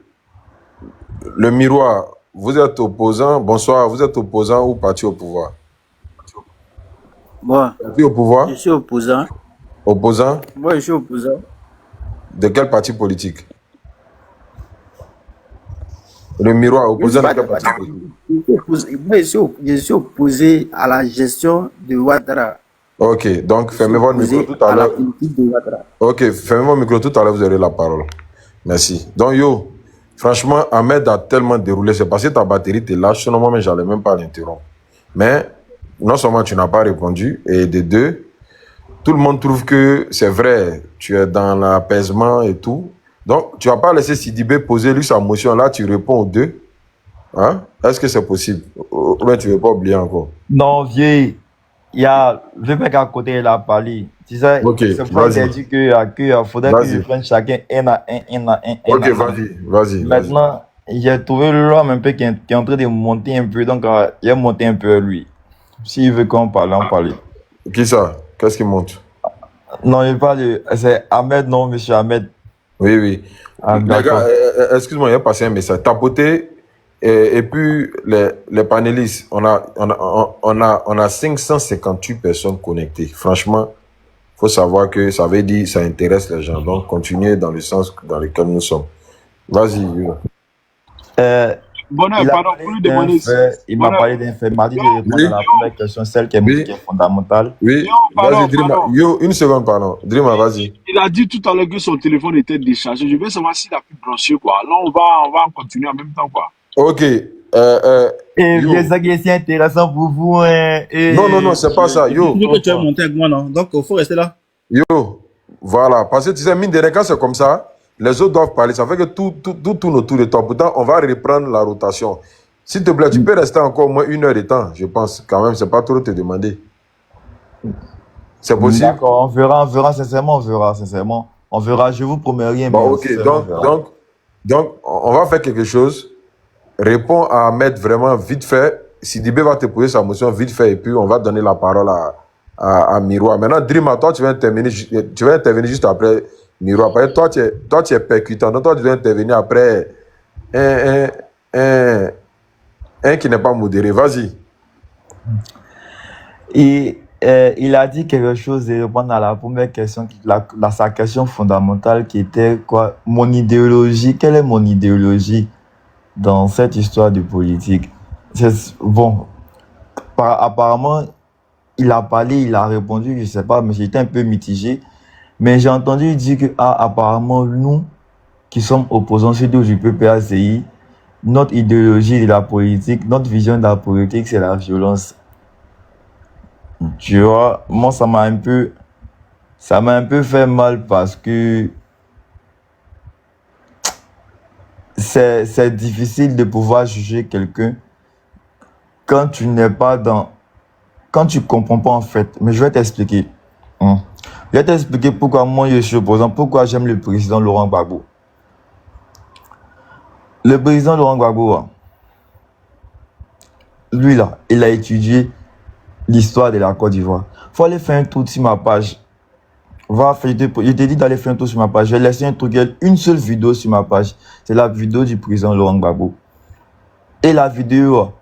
miroir, vous êtes opposant, bonsoir, vous êtes opposant ou parti au pouvoir? Moi, Parti au pouvoir? je suis opposant. Opposant? Moi, je suis opposant. De quel parti politique? Le miroir, opposant de quel parti politique? Moi, je suis opposé à la gestion de Ouattara. Ok, donc fermez votre micro tout à l'heure. Ok, fermez votre micro tout à l'heure, vous aurez la parole. Merci. Donc, yo, franchement, Ahmed a tellement déroulé, c'est parce que ta batterie t'es lâche, sinon moi, j'allais même pas l'interrompre. Mais, non seulement tu n'as pas répondu, et de deux, tout le monde trouve que c'est vrai, tu es dans l'apaisement et tout. Donc, tu vas pas laisser Sidibé poser lui sa motion, là, tu réponds aux deux. Hein? Est-ce que c'est possible? Ou bien tu veux pas oublier encore? Non, vieux, il y a le mec à côté, il a parlé. Tu sais, okay, c'est pour ça qu'il dit qu'il faudrait que je prenne chacun un à un. Ok, vas-y. Maintenant, j'ai trouvé l'homme un peu qui est en train de monter un peu, donc il a monté un peu lui. S'il veut qu'on parle, on parle. Qui ça? Qu'est-ce qui monte? Non, il parle, c'est Ahmed, non, monsieur Ahmed. Oui. Les gars, excuse-moi, il a passé un message. Tapoter, et puis les panélistes, on a 558 personnes connectées. Franchement, faut savoir que ça veut dire ça intéresse les gens. Donc, continuez dans le sens dans lequel nous sommes. Vas-y, Hugo. Bonheur, pardon, pour lui demander. Il m'a parlé d'un fait. Il m'a dit de répondre à la première question, celle qui est fondamentale. Oui, vas-y, Drima. Yo, une seconde, pardon. Drima, vas-y. Il a dit tout à l'heure que son téléphone était déchargé. Je veux savoir s'il a pu brancher, quoi. Là, on va continuer en même temps, quoi. Ok. C'est ça qui est si intéressant pour vous. Hein. Non, c'est pas ça. Yo. Tu veux que tu aies monté avec moi, non? Donc, il faut rester là. Yo, voilà. Parce que tu sais, mine de rien, quand c'est comme ça, les autres doivent parler. Ça fait que tout tourne autour de toi. Pourtant, on va reprendre la rotation. S'il te plaît, tu peux rester encore au moins 1 heure de temps, je pense. Quand même, c'est pas trop te demander. C'est possible? D'accord, on verra, sincèrement, on verra, je vous promets rien. Bon, ok, donc, on va faire quelque chose. Réponds à Ahmed vraiment vite fait. Sidibé va te poser sa motion vite fait et puis on va donner la parole à Miroir. Maintenant, Drima, toi, tu vas intervenir juste après Miroir. Parce que toi, tu es percutant. Donc, toi, tu vas intervenir après un qui n'est pas modéré. Vas-y. Et il a dit quelque chose de répondre à la première question, sa question fondamentale qui était quoi? Mon idéologie, quelle est mon idéologie dans cette histoire de politique? Bon, apparemment, il a parlé, il a répondu, je sais pas, mais j'étais un peu mitigé. Mais j'ai entendu dire que apparemment, nous, qui sommes opposants, surtout du PPACI, notre idéologie de la politique, notre vision de la politique, c'est la violence. Tu vois, moi, ça m'a un peu Ça m'a un peu fait mal parce que c'est difficile de pouvoir juger quelqu'un quand tu n'es pas dans... Quand tu comprends pas en fait. Mais je vais t'expliquer. Je vais t'expliquer pourquoi moi je suis opposant, pourquoi j'aime le président Laurent Gbagbo. Le président Laurent Gbagbo, lui là, il a étudié l'histoire de la Côte d'Ivoire. Faut aller faire un tour sur ma page. Je t'ai dit d'aller faire un tour sur ma page. J'ai laissé un truc, une seule vidéo sur ma page. C'est la vidéo du président Laurent Gbagbo. Et la vidéo,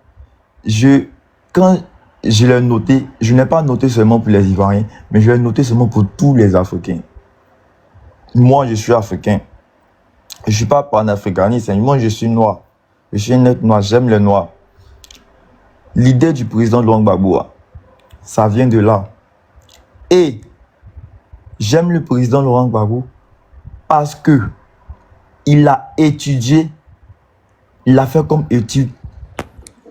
quand je l'ai noté, je n'ai pas noté seulement pour les Ivoiriens, mais je l'ai noté seulement pour tous les Africains. Moi, je suis africain. Je ne suis pas panafricaniste. Moi, je suis noir. Je suis un être noir. J'aime les noirs. L'idée du président Laurent Gbagbo, ça vient de là. Et j'aime le président Laurent Gbagbo parce que il a étudié, il a fait comme étude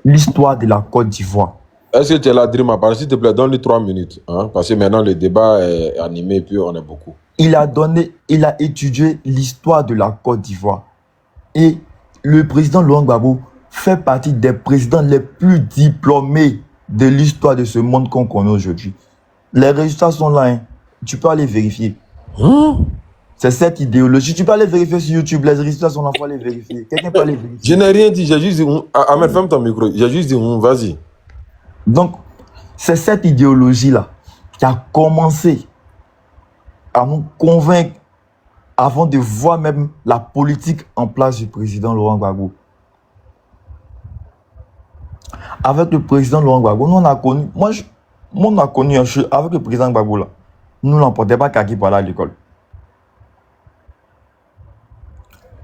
l'histoire de la Côte d'Ivoire. Est-ce que tu es là, Dream à parler, s'il te plaît, donne-lui 3 minutes. Hein, parce que maintenant, le débat est animé et puis on est beaucoup. Il a étudié l'histoire de la Côte d'Ivoire. Et le président Laurent Gbagbo fait partie des présidents les plus diplômés de l'histoire de ce monde qu'on connaît aujourd'hui. Les résultats sont là, hein. Tu peux aller vérifier. C'est cette idéologie. Tu peux aller vérifier sur YouTube. Les résultats sont là, il faut aller vérifier. Quelqu'un peut aller vérifier. Je n'ai rien dit, j'ai juste dit... Ahmed, ferme ton micro. J'ai juste dit, vas-y. Donc, c'est cette idéologie-là qui a commencé à nous convaincre avant de voir même la politique en place du président Laurent Gbagbo. Avec le président Laurent Gbagbo, nous on a connu, on a connu avec le président Gbagbo là, nous n'emportons pas kaki pour aller à l'école.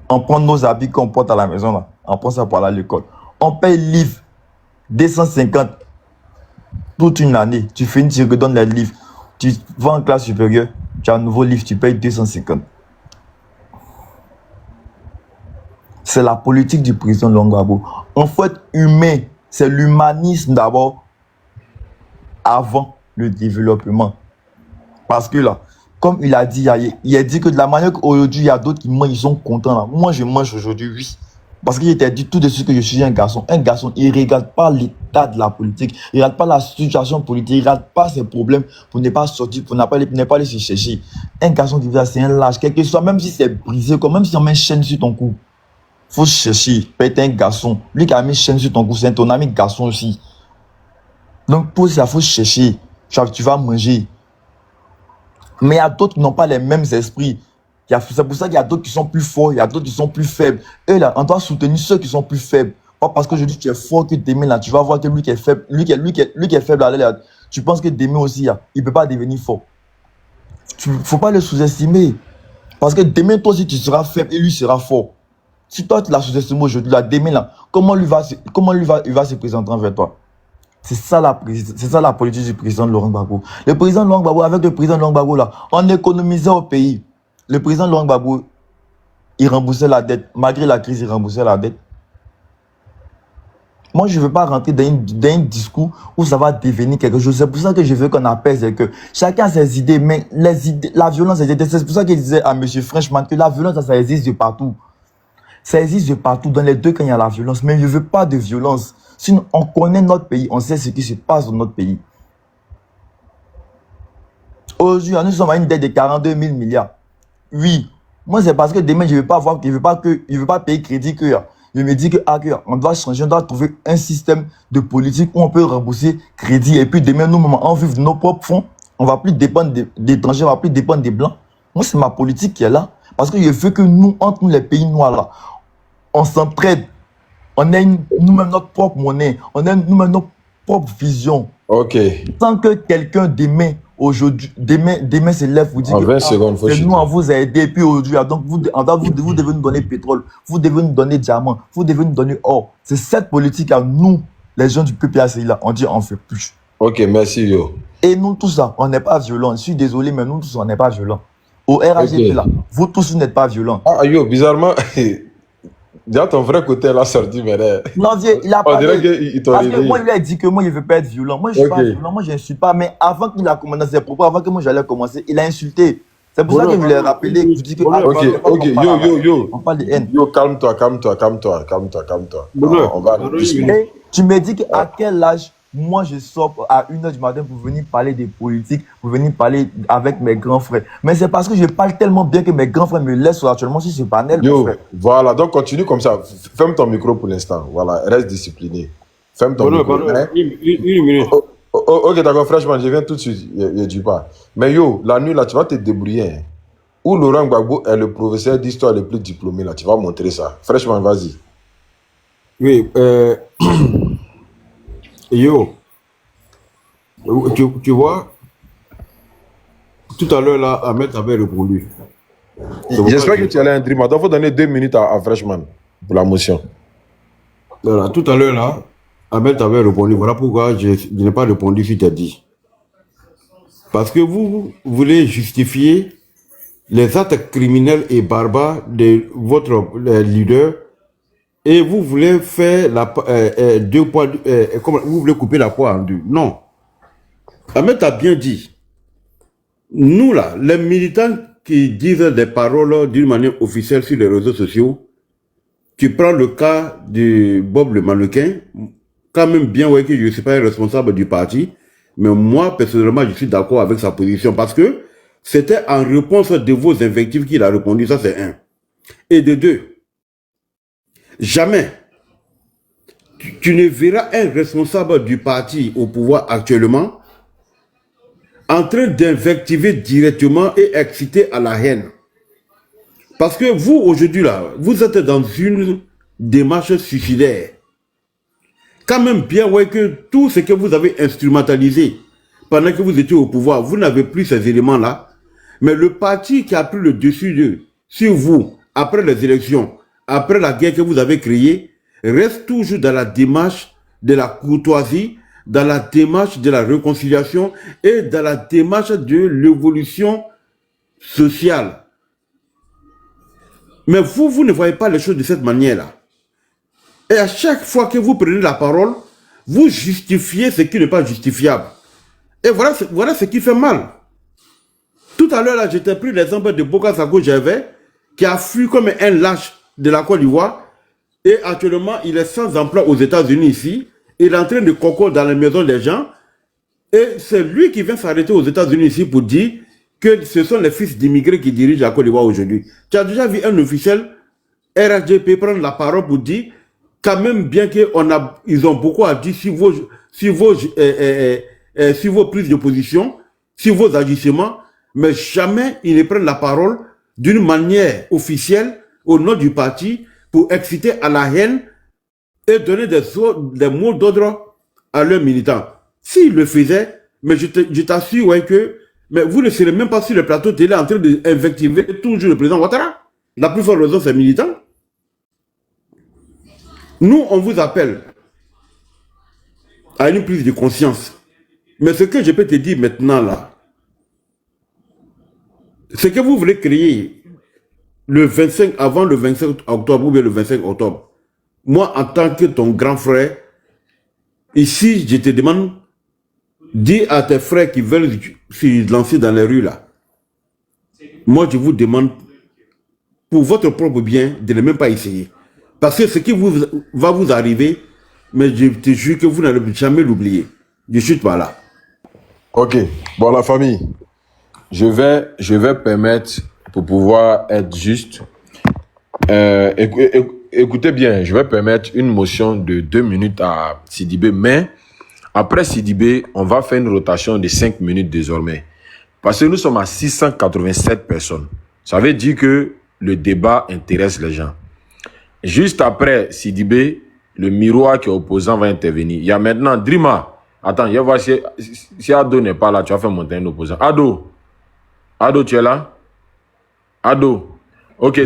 On prend nos habits qu'on porte à la maison là, on prend ça pour aller à l'école. On paye livre 250 toute une année. Tu finis, tu redonnes les livres. Tu vas en classe supérieure, tu as un nouveau livre, tu payes 250. C'est la politique du président Laurent Gbagbo. En fait, humain, c'est l'humanisme d'abord avant le développement. Parce que là, comme il a dit, il a dit que de la manière qu'aujourd'hui, il y a d'autres qui mangent, ils sont contents là. Moi, je mange aujourd'hui, oui. Parce qu'il était dit tout de suite que je suis un garçon. Un garçon, il ne regarde pas l'état de la politique. Il ne regarde pas la situation politique. Il ne regarde pas ses problèmes pour ne pas sortir, pour ne pas aller se chercher. Un garçon qui vient, c'est un lâche. Quel que soit, même si c'est brisé, même si on met une chaîne sur ton cou. Il faut chercher. Peut-être un garçon. Lui qui a mis une chaîne sur ton cou, c'est ton ami garçon aussi. Donc pour ça, il faut chercher. Tu vas manger. Mais il y a d'autres qui n'ont pas les mêmes esprits. C'est pour ça qu'il y a d'autres qui sont plus forts, il y a d'autres qui sont plus faibles. Et là, on doit soutenir ceux qui sont plus faibles. Pas parce que je dis que tu es fort que demain, là, tu vas voir que lui qui est faible, lui qui est faible, là, tu penses que demain aussi, là, il ne peut pas devenir fort. Il ne faut pas le sous-estimer. Parce que demain, toi aussi, tu seras faible et lui sera fort. Si toi, tu l'as sous-estimé aujourd'hui, là, demain, là, comment il va se présenter envers toi? C'est ça la politique du président Laurent Gbagbo. Le président Laurent Gbagbo, avec le président Laurent Gbagbo, là, on économisait au pays. Le président Laurent Gbagbo, il remboursait la dette. Malgré la crise, il remboursait la dette. Moi, je ne veux pas rentrer dans un discours où ça va devenir quelque chose. C'est pour ça que je veux qu'on apaise et que chacun a ses idées, mais la violence, c'est pour ça qu'il disait à M. Frenchman que la violence, ça existe de partout. Ça existe de partout. Dans les deux cas, il y a la violence. Mais je ne veux pas de violence. Sinon, on connaît notre pays. On sait ce qui se passe dans notre pays. Aujourd'hui, nous sommes à une dette de 42 000 milliards. Oui. Moi, c'est parce que demain, je ne veux pas payer crédit que je me dis que on doit changer, on doit trouver un système de politique où on peut rembourser crédit. Et puis demain, nous, on vit de nos propres fonds. On ne va plus dépendre d'étrangers, on ne va plus dépendre des blancs. Moi, c'est ma politique qui est là. Parce que je veux que nous, entre nous, les pays noirs, là, on s'entraide. On ait nous-mêmes notre propre monnaie. On ait nous-mêmes notre propre vision. Ok. Sans que quelqu'un demain se lève vous dire que c'est nous, on vous a aidé. Et puis aujourd'hui, donc vous devez nous donner pétrole. Vous devez nous donner diamant. Vous devez nous donner or. C'est cette politique à nous, les gens du PPACI là, on dit on ne fait plus. Ok, merci yo. Et nous tous ça, on n'est pas violents. Je suis désolé, mais nous tous on n'est pas violents. Au RAGP là, vous tous vous n'êtes pas violents. Ah yo, bizarrement, Déjà, ton vrai côté, elle a sorti, mais là, Non, Dieu, il a on dirait parlé. qu'il t'a Parce que réveillé. moi, il a dit que moi, il ne veut pas être violent. Moi, je ne suis pas Ok. violent, moi, je n'insulte pas. Mais avant qu'il a commencé ses propos, avant que moi, j'allais commencer, il a insulté. C'est pour ça que je voulais rappeler, je dis que Ok, ok, yo. on parle de haine. Yo, calme-toi. Bonheur. On va discuter. Et tu me dis qu'à quel âge, moi, je sors à 1h du matin pour venir parler des politiques, pour venir parler avec mes grands frères. Mais c'est parce que je parle tellement bien que mes grands frères me laissent actuellement sur ce panel, mon Yo, frère. voilà, donc continue comme ça. Ferme ton micro pour l'instant. Voilà, reste discipliné. Ferme ton micro. Bonheur. Hein? Une minute. Ok, d'accord, franchement, je viens tout de suite. Je dis pas. Mais yo, la nuit là, tu vas te débrouiller. Hein. Où Laurent Gbagbo est le professeur d'histoire le plus diplômé là, tu vas montrer ça. Franchement, vas-y. Oui, yo, tu vois, tout à l'heure là, Ahmed avait répondu. J'espère que tu allais un dream. Donc, il faut donner 2 minutes à Freshman pour la motion. Voilà, tout à l'heure là, Ahmed avait répondu. Voilà pourquoi je n'ai pas répondu si tu as dit. Parce que vous voulez justifier les actes criminels et barbares de votre leader et vous voulez faire deux poids, comment vous voulez couper la poire en deux. Non. Ahmed a bien dit. Nous là, les militants qui disent des paroles d'une manière officielle sur les réseaux sociaux, tu prends le cas de Bob le mannequin, quand même bien ouais que je ne suis pas responsable du parti, mais moi personnellement je suis d'accord avec sa position parce que c'était en réponse de vos invectives qu'il a répondu, ça c'est un. Et de deux, jamais tu ne verras un responsable du parti au pouvoir actuellement en train d'invectiver directement et exciter à la haine. Parce que vous, aujourd'hui, là, vous êtes dans une démarche suicidaire. Quand même bien, ouais, que tout ce que vous avez instrumentalisé pendant que vous étiez au pouvoir, vous n'avez plus ces éléments-là. Mais le parti qui a pris le dessus sur vous, après les élections, après la guerre que vous avez créée, reste toujours dans la démarche de la courtoisie, dans la démarche de la réconciliation et dans la démarche de l'évolution sociale. Mais vous ne voyez pas les choses de cette manière-là. Et à chaque fois que vous prenez la parole, vous justifiez ce qui n'est pas justifiable. Et voilà ce qui fait mal. Tout à l'heure, là, j'étais pris l'exemple de Boka Sako Gervais, qui a fui comme un lâche de la Côte d'Ivoire, et actuellement, il est sans emploi aux États-Unis ici. Il est en train de concourir dans les maisons des gens. Et c'est lui qui vient s'arrêter aux États-Unis ici pour dire que ce sont les fils d'immigrés qui dirigent la Côte d'Ivoire aujourd'hui. Tu as déjà vu un officiel RHDP prendre la parole pour dire quand même bien qu'ils ont beaucoup à dire sur vos prises de position, sur vos agissements, mais jamais ils ne prennent la parole d'une manière officielle au nom du parti pour exciter à la haine et donner des mots d'ordre à leurs militants. S'ils le faisaient, mais je t'assure ouais, que mais vous ne serez même pas sur le plateau télé en train d'invectiver toujours le président Ouattara. La plus forte raison, c'est militants. Nous, on vous appelle à une prise de conscience. Mais ce que je peux te dire maintenant là, ce que vous voulez créer le 25, avant le 25 octobre ou bien le 25 octobre, moi, en tant que ton grand frère, ici, je te demande, dis à tes frères qui veulent se lancer dans les rues là, moi, je vous demande, pour votre propre bien, de ne même pas essayer. Parce que ce qui va vous arriver, mais je te jure que vous n'allez jamais l'oublier. Je suis pas là. Ok, bon la famille, je vais permettre, pour pouvoir être juste, écoutez bien, je vais permettre une motion de 2 minutes à Sidibé, mais après Sidibé, on va faire une rotation de 5 minutes désormais. Parce que nous sommes à 687 personnes. Ça veut dire que le débat intéresse les gens. Juste après Sidibé, le miroir qui est opposant va intervenir. Il y a maintenant Drima. Attends, je vais voir si Ado n'est pas là, tu vas faire monter un opposant. Ado, tu es là? Ado. Ok.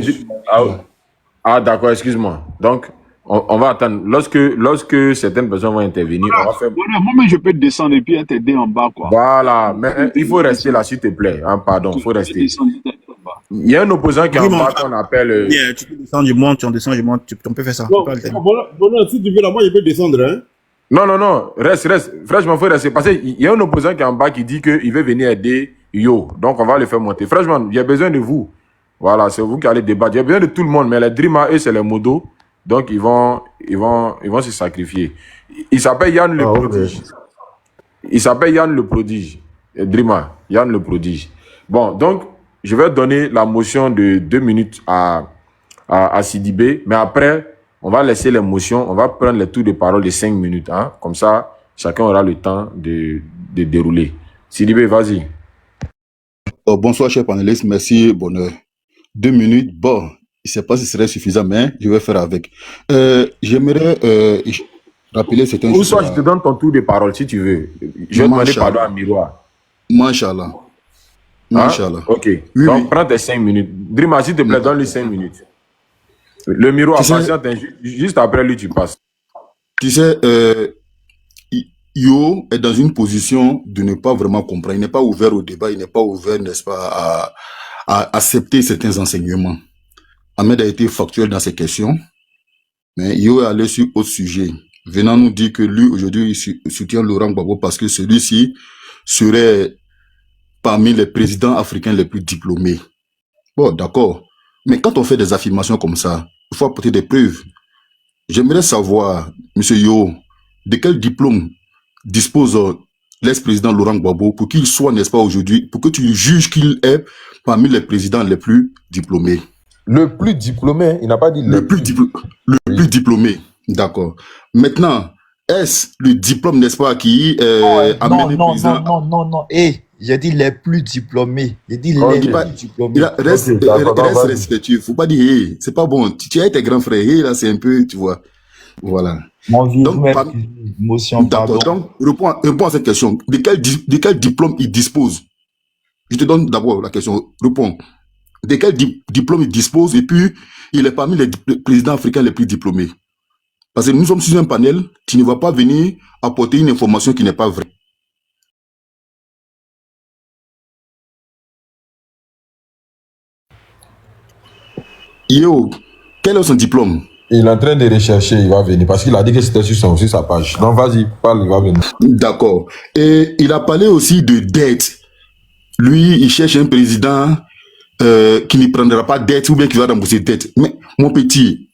D'accord, excuse-moi. Donc, on va attendre. Lorsque certaines personnes vont intervenir, on va faire... Moi, je peux descendre et puis t'aider en bas, quoi. Voilà. Mais il faut rester là, s'il te plaît. Hein, pardon, il faut rester. Il y a un opposant qui est en Vraiment, bas qu'on appelle... yeah, tu peux descendre, je monte, tu en descends, je monte, on peut faire ça. Non, bon, si tu veux, là, moi, je peux descendre. Hein. Non, reste. Franchement, faut rester. Parce qu'il y a un opposant qui est en bas qui dit qu'il veut venir aider Yo. Donc, on va le faire monter. Franchement, il y a besoin de vous. Voilà, c'est vous qui allez débattre. Il y a besoin de tout le monde, mais les Drima, eux, c'est les modos. Donc, ils vont se sacrifier. Il s'appelle Yann le prodige. Il s'appelle Yann le prodige. Drima, Yann le prodige. Bon, donc, je vais donner la motion de 2 minutes à Sidibé, mais après, on va laisser les motions, on va prendre les tours de parole de 5 minutes. Hein? Comme ça, chacun aura le temps de dérouler. Sidibé, vas-y. Bonsoir, chers panélistes. Merci, bonheur. 2 minutes, bon, je ne sais pas si ce serait suffisant, mais je vais faire avec. J'aimerais rappeler certaines choses. Ou soit je te donne ton tour de parole si tu veux. Je vais demander pardon à Miroir. Machallah. Machallah. Ok. Donc, prends tes 5 minutes. Drima, s'il te plaît, donne-lui 5 minutes. Le Miroir, patiente, juste après lui, tu passes. Tu sais, Yo est dans une position de ne pas vraiment comprendre. Il n'est pas ouvert au débat, il n'est pas ouvert, n'est-ce pas, à accepter certains enseignements. Ahmed a été factuel dans ses questions, mais Yo est allé sur autre sujet, venant nous dire que lui, aujourd'hui, il soutient Laurent Gbagbo parce que celui-ci serait parmi les présidents africains les plus diplômés. Bon, d'accord. Mais quand on fait des affirmations comme ça, il faut apporter des preuves. J'aimerais savoir, monsieur Yo, de quel diplôme dispose l'ex-président Laurent Gbagbo pour qu'il soit, n'est-ce pas, aujourd'hui, pour que tu juges qu'il est parmi les présidents les plus diplômés. Le plus diplômé, il n'a pas dit le plus diplômé. D'accord. Maintenant, est-ce le diplôme, n'est-ce pas, qui amène le président... Non. J'ai dit les plus diplômés. J'ai dit les plus diplômés. Reste respectueux. Il ne faut pas dire, hey, c'est pas bon. Tu as tes grands frères. Hey, là, c'est un peu, tu vois. Voilà. Donc, d'accord. Donc, réponds à cette question. De quel diplôme il dispose? Je te donne d'abord la question. Réponds. De quel diplôme il dispose? Et puis, il est parmi les présidents africains les plus diplômés. Parce que nous sommes sur un panel, tu ne vas pas venir apporter une information qui n'est pas vraie. Yo, quel est son diplôme? Il est en train de rechercher, il va venir, parce qu'il a dit que c'était sur sa page. Donc vas-y, parle, il va venir. D'accord. Et il a parlé aussi de dette. Lui, il cherche un président qui ne prendra pas dette ou bien qui va rembourser dette. Mais mon petit,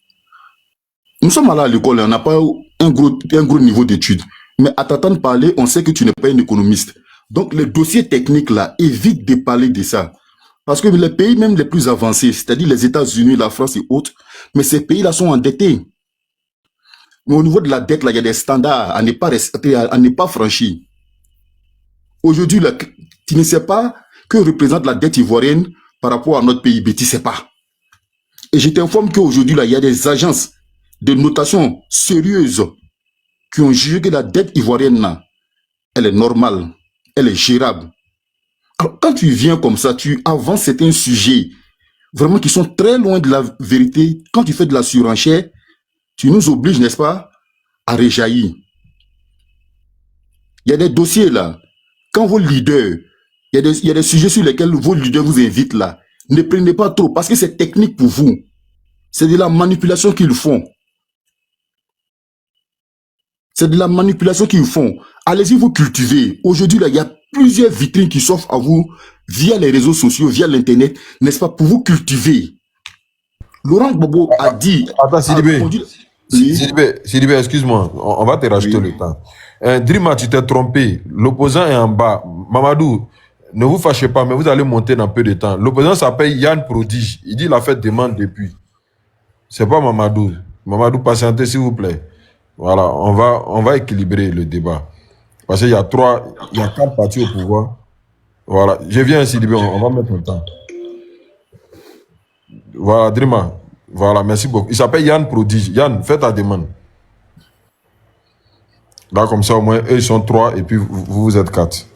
nous sommes allés à l'école, on n'a pas un gros niveau d'études. Mais à t'entendre parler, on sait que tu n'es pas un économiste. Donc les dossiers techniques là, évite de parler de ça. Parce que les pays même les plus avancés, c'est-à-dire les États-Unis, la France et autres, mais ces pays-là sont endettés. Mais au niveau de la dette, là, il y a des standards à ne pas franchir. Aujourd'hui, tu ne sais pas que représente la dette ivoirienne par rapport à notre PIB, tu ne sais pas. Et je t'informe qu'aujourd'hui, là, il y a des agences de notation sérieuses qui ont jugé que la dette ivoirienne, là, elle est normale, elle est gérable. Alors, quand tu viens comme ça, tu avances certains sujets vraiment qui sont très loin de la vérité. Quand tu fais de la surenchère, tu nous obliges, n'est-ce pas, à réjaillir. Il y a des dossiers là. Quand vos leaders, il y a des sujets sur lesquels vos leaders vous invitent là. Ne prenez pas trop parce que c'est technique pour vous. C'est de la manipulation qu'ils font. C'est de la manipulation qu'ils font. Allez-y vous cultiver. Aujourd'hui, là, il y a plusieurs vitrines qui s'offrent à vous via les réseaux sociaux, via l'Internet, n'est-ce pas, pour vous cultiver. Laurent Gbagbo a dit... Attends, Sidibé, excuse-moi, on va te rajouter le temps. Drima, tu t'es trompé. L'opposant est en bas. Mamadou, ne vous fâchez pas, mais vous allez monter dans peu de temps. L'opposant s'appelle Yann Prodige. Il dit qu'il a fait demande depuis. C'est pas Mamadou. Mamadou, patientez, s'il vous plaît. Voilà, on va équilibrer le débat. Parce qu'il y a 4 partis au pouvoir. Voilà, je viens ici, on va mettre le temps. Voilà, Drima. Voilà, merci beaucoup. Il s'appelle Yann Prodige. Yann, fais ta demande. Là, comme ça, au moins, eux, ils sont 3 et puis vous êtes 4.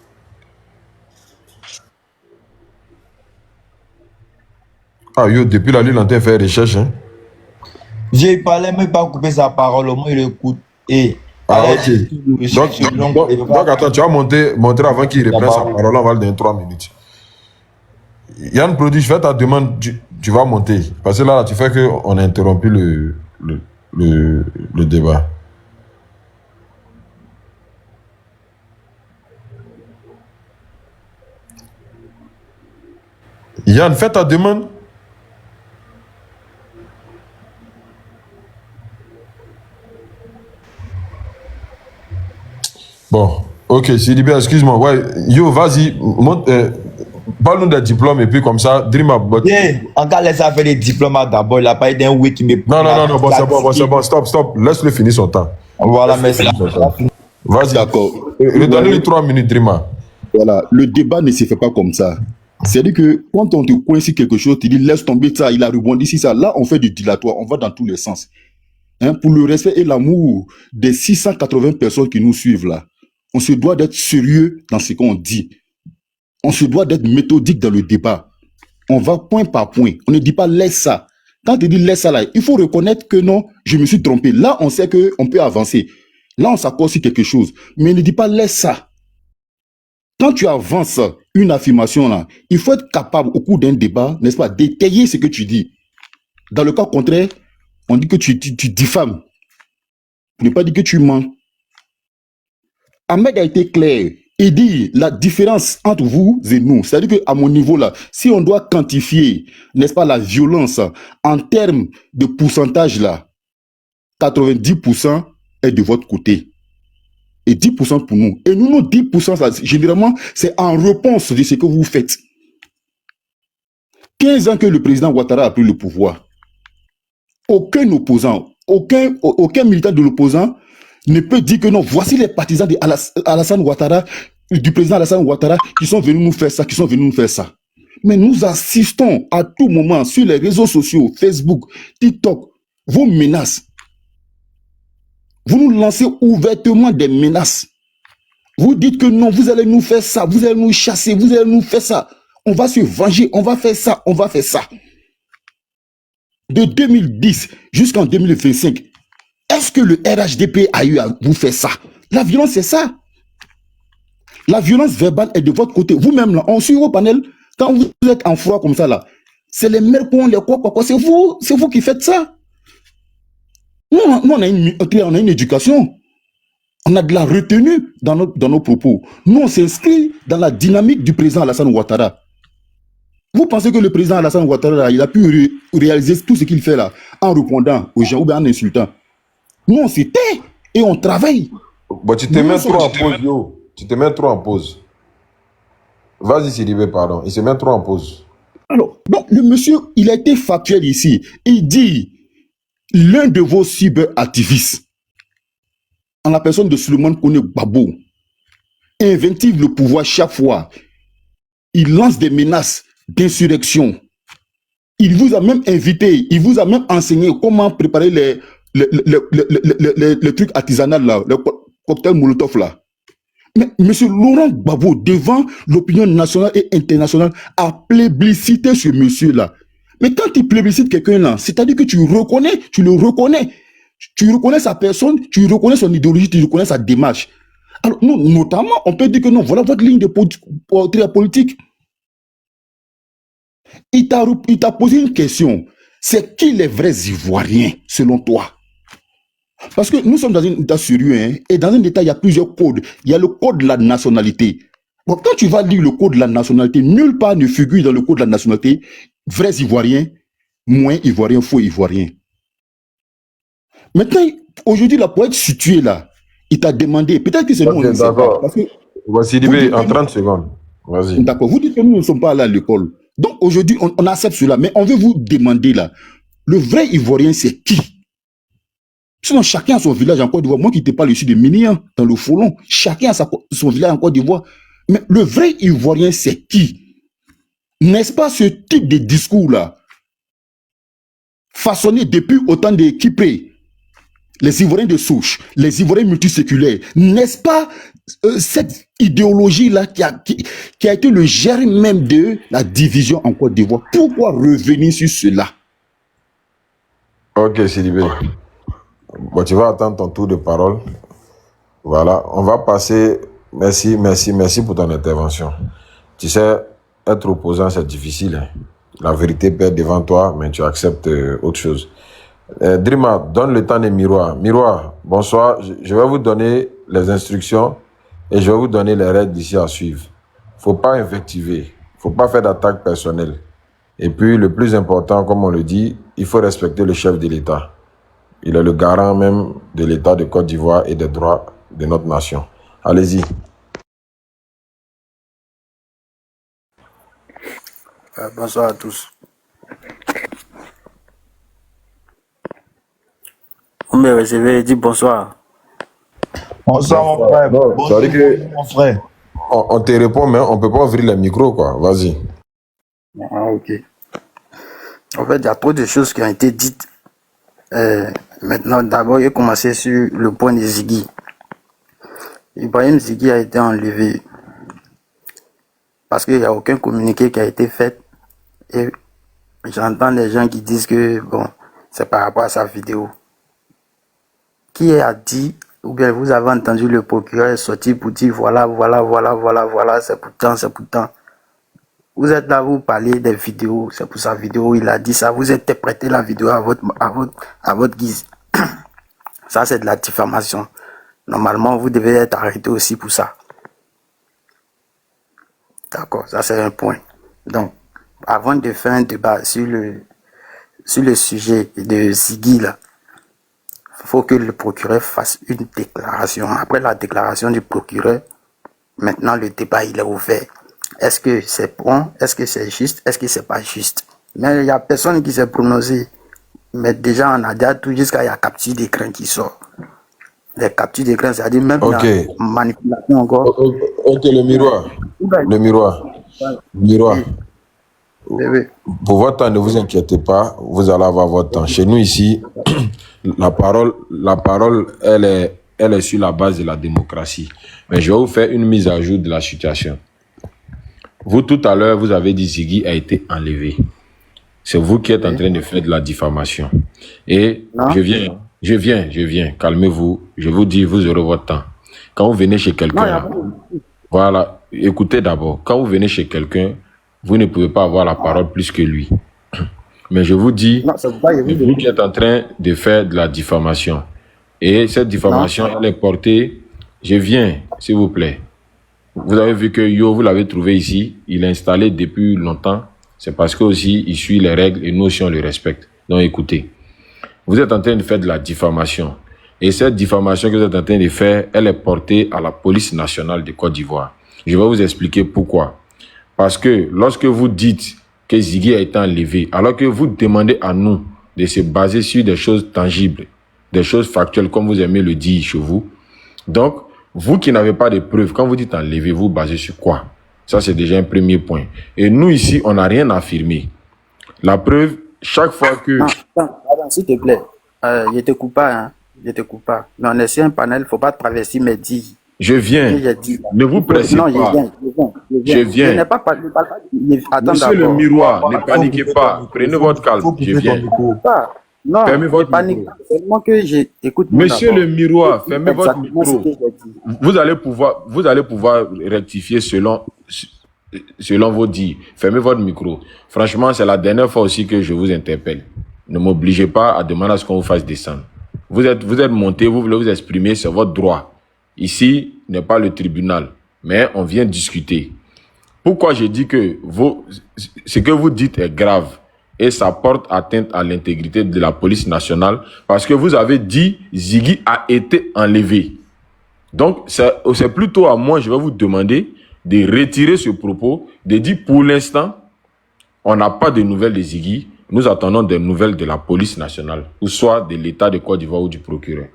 Ah, yo, depuis la lune, on t'a fait recherche, hein. J'ai parlé, mais pas couper sa parole, au moins il écoute. Et ok. Donc, attends, tu vas montrer avant qu'il reprenne sa parole, on va le donner 3 minutes. Yann Prodi, je fais ta demande, tu vas monter. Parce que là, tu fais qu'on a interrompu le débat. Yann, fais ta demande. Bon, ok, Sidibé, excuse-moi. Ouais, yo, vas-y, parle-nous des diplômes et puis comme ça, Dreama. Yeah, encore laisse faire les diplômes d'abord. Il a pas eu d'un oui qui me. Non, bon, c'est bon, stop. Laisse-le finir son temps. Voilà, merci. Vas-y. D'accord. Redonne-lui 3 minutes, Dreama. Voilà, le débat ne se fait pas comme ça. C'est-à-dire que quand on te coince sur quelque chose, tu dis laisse tomber ça, il a rebondi sur ça. Là, on fait du dilatoire, on va dans tous les sens. Hein, pour le respect et l'amour des 680 personnes qui nous suivent là, on se doit d'être sérieux dans ce qu'on dit. On se doit d'être méthodique dans le débat. On va point par point. On ne dit pas laisse ça. Quand tu dis laisse ça là, il faut reconnaître que non, je me suis trompé. Là, on sait qu'on peut avancer. Là, on s'accorde sur quelque chose. Mais ne dis pas laisse ça. Quand tu avances une affirmation là, il faut être capable au cours d'un débat, n'est-ce pas, d'étayer ce que tu dis. Dans le cas contraire, on dit que tu diffames. Pour ne pas dire que tu mens. Ahmed a été clair et dit la différence entre vous et nous. C'est-à-dire qu'à mon niveau là, si on doit quantifier, n'est-ce pas, la violence en termes de pourcentage là, 90% est de votre côté. Et 10% pour nous. Et nous, 10%, ça, généralement, c'est en réponse de ce que vous faites. 15 ans que le président Ouattara a pris le pouvoir. Aucun opposant, aucun militant de l'opposant ne peut dire que non, voici les partisans de Alassane Ouattara, du président Alassane Ouattara, qui sont venus nous faire ça, qui sont venus nous faire ça. Mais nous assistons à tout moment sur les réseaux sociaux, Facebook, TikTok, vos menaces. Vous nous lancez ouvertement des menaces. Vous dites que non, vous allez nous faire ça, vous allez nous chasser, vous allez nous faire ça. On va se venger, on va faire ça, on va faire ça. De 2010 jusqu'en 2025, est-ce que le RHDP a eu à vous faire ça? La violence, c'est ça. La violence verbale est de votre côté. Vous-même, là, on suit vos panels, quand vous êtes en froid comme ça, là, c'est les mères qu'on les quoi, c'est vous qui faites ça. Nous, on a une éducation. On a de la retenue dans nos propos. Nous, on s'inscrit dans la dynamique du président Alassane Ouattara. Vous pensez que le président Alassane Ouattara, il a pu réaliser tout ce qu'il fait là en répondant aux gens ou bien en insultant? Nous, on s'était et on travaille. Bon, tu te mets trop en pause, yo. Tu te mets trop en pause. Vas-y, Sidibé, pardon. Il se met trop en pause. Alors, donc, le monsieur, il a été factuel ici. Il dit, l'un de vos cyberactivistes, en la personne de Suleiman Kone Gbagbo, inventive le pouvoir chaque fois. Il lance des menaces d'insurrection. Il vous a même invité, il vous a même enseigné comment préparer les trucs artisanaux là, le cocktail Molotov là. Mais M. Laurent Gbagbo, devant l'opinion nationale et internationale, a plébiscité ce monsieur-là. Mais quand il plébiscite quelqu'un là, c'est-à-dire que tu le reconnais. Tu reconnais sa personne, tu reconnais son idéologie, tu reconnais sa démarche. Alors, nous, notamment, on peut dire que non, voilà votre ligne de politique. Il t'a posé une question. C'est qui les vrais Ivoiriens, selon toi? Parce que nous sommes dans un état sérieux, hein, et dans un état, il y a plusieurs codes. Il y a le code de la nationalité. Bon, quand tu vas lire le code de la nationalité, nulle part ne figure dans le code de la nationalité vrais Ivoiriens, moins Ivoiriens, faux Ivoiriens. Maintenant, aujourd'hui, là, pour être situé là, il t'a demandé, peut-être que c'est nous, on ne sait pas. Voici Sidibé, en 30 secondes. Vas-y. D'accord, vous dites que nous ne sommes pas allés à l'école. Donc aujourd'hui, on accepte cela, mais on veut vous demander là, le vrai Ivoirien, c'est qui? Sinon, chacun a son village en Côte d'Ivoire. Moi qui te parle ici de Minian, dans le Folon, chacun a son village en Côte d'Ivoire. Mais le vrai Ivoirien, c'est qui? N'est-ce pas ce type de discours-là, façonné depuis autant de Kipré, les Ivoiriens de souche, les Ivoiriens multiséculaires, n'est-ce pas cette idéologie-là qui a été le germe même de la division en Côte d'Ivoire? Pourquoi revenir sur cela? Ok, Sidibé. Bon, tu vas attendre ton tour de parole. Voilà, on va passer. Merci pour ton intervention. Tu sais, être opposant, c'est difficile. Hein. La vérité perd devant toi, mais tu acceptes autre chose. Drima, donne le temps des miroirs. Miroir, bonsoir. Je vais vous donner les instructions et je vais vous donner les règles d'ici à suivre. Faut pas invectiver. Faut pas faire d'attaque personnelle. Et puis, le plus important, comme on le dit, il faut respecter le chef de l'État. Il est le garant même de l'État de Côte d'Ivoire et des droits de notre nation. Allez-y. Bonsoir à tous. Mais je vais dire bonsoir. Bonsoir, mon frère. Non, Bonsoir, ça veut dire que mon frère. on te répond, mais on peut pas ouvrir les micros, quoi. Vas-y. Ah, ok. En fait, il y a trop de choses qui ont été dites. Maintenant, d'abord, il a commencé sur le point de Ziggy. Ibrahim Ziggy a été enlevé parce qu'il n'y a aucun communiqué qui a été fait. Et j'entends les gens qui disent que, bon, c'est par rapport à sa vidéo. Qui a dit, ou bien vous avez entendu le procureur sortir pour dire voilà, c'est pourtant. Vous êtes là, vous parlez des vidéos, c'est pour sa vidéo, il a dit ça, vous interprétez la vidéo à votre guise. Ça, c'est de la diffamation. Normalement, vous devez être arrêté aussi pour ça. D'accord, ça c'est un point. Donc, avant de faire un débat sur le sujet de Ziggy, là, il faut que le procureur fasse une déclaration. Après la déclaration du procureur, maintenant le débat il est ouvert. Est-ce que c'est bon? Est-ce que c'est juste? Est-ce que c'est pas juste? Mais il n'y a personne qui s'est prononcé. Mais déjà on a déjà tout jusqu'à la capture d'écran qui sort. Les captures d'écran, c'est-à-dire même la manipulation encore. Ok, le miroir. Le miroir. Miroir. Pour votre temps, ne vous inquiétez pas, vous allez avoir votre temps. Chez nous ici, la parole, elle est sur la base de la démocratie. Mais je vais vous faire une mise à jour de la situation. Vous, tout à l'heure, vous avez dit Ziggy a été enlevé. C'est vous qui êtes en train de faire de la diffamation. Et je viens, calmez-vous. Je vous dis, vous aurez votre temps. Quand vous venez chez quelqu'un, voilà, écoutez d'abord. Quand vous venez chez quelqu'un, vous ne pouvez pas avoir la parole plus que lui. Mais je vous dis, c'est vous qui êtes en train de faire de la diffamation. Et cette diffamation, elle est portée. Je viens, s'il vous plaît. Vous avez vu que Yo, vous l'avez trouvé ici. Il est installé depuis longtemps. C'est parce que aussi, il suit les règles et nous aussi, on le respecte. Donc, écoutez. Vous êtes en train de faire de la diffamation. Et cette diffamation que vous êtes en train de faire, elle est portée à la police nationale de Côte d'Ivoire. Je vais vous expliquer pourquoi. Parce que lorsque vous dites que Ziggy a été enlevé, alors que vous demandez à nous de se baser sur des choses tangibles, des choses factuelles, comme vous aimez le dire chez vous. Donc, vous qui n'avez pas de preuves, quand vous dites enlever, vous basez sur quoi? Ça, c'est déjà un premier point. Et nous, ici, on n'a rien à affirmer. La preuve, chaque fois que... Attends, s'il te plaît, je te coupe pas, hein. Je te coupe pas. Mais on est sur un panel, il ne faut pas traverser mes dits. Je viens. Ne vous pressez pas. Je viens. Je n'ai pas parlé. Attends, Monsieur le miroir, ne paniquez pas. Prenez votre calme. Je viens. Non, fermez votre panique. Seulement que j'écoute. Monsieur le miroir, fermez votre micro. Vous allez pouvoir rectifier selon vos dires. Fermez votre micro. Franchement, c'est la dernière fois aussi que je vous interpelle. Ne m'obligez pas à demander à ce qu'on vous fasse descendre. Vous êtes monté, vous voulez vous exprimer, c'est votre droit. Ici n'est pas le tribunal, mais on vient discuter. Pourquoi je dis que ce que vous dites est grave et ça porte atteinte à l'intégrité de la police nationale parce que vous avez dit Ziggy a été enlevé. Donc, c'est plutôt à moi, je vais vous demander de retirer ce propos, de dire pour l'instant, on n'a pas de nouvelles de Ziggy. Nous attendons des nouvelles de la police nationale, ou soit de l'État de Côte d'Ivoire ou du procureur.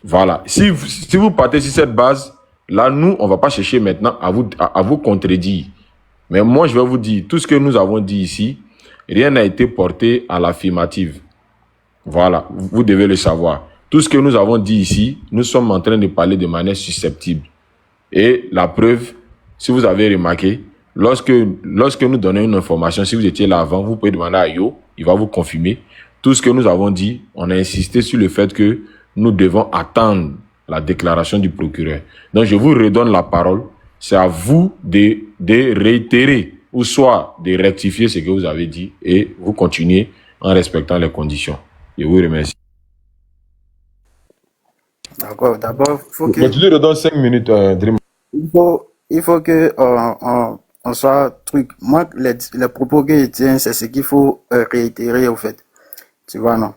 Voilà. Si vous partez sur cette base, là, nous, on ne va pas chercher maintenant à vous contredire. Mais moi, je vais vous dire, tout ce que nous avons dit ici, rien n'a été porté à l'affirmative. Voilà. Vous devez le savoir. Tout ce que nous avons dit ici, nous sommes en train de parler de manière susceptible. Et la preuve, si vous avez remarqué, lorsque nous donnons une information, si vous étiez là avant, vous pouvez demander à Yo, il va vous confirmer. Tout ce que nous avons dit, on a insisté sur le fait que nous devons attendre la déclaration du procureur. Donc, je vous redonne la parole. C'est à vous de réitérer ou soit de rectifier ce que vous avez dit et vous continuez en respectant les conditions. Je vous remercie. D'accord, d'abord, Je te redonne 5 minutes, Dream. il faut que on soit truc. Moi, les propos que je tiens, c'est ce qu'il faut réitérer au fait. Tu vois, non?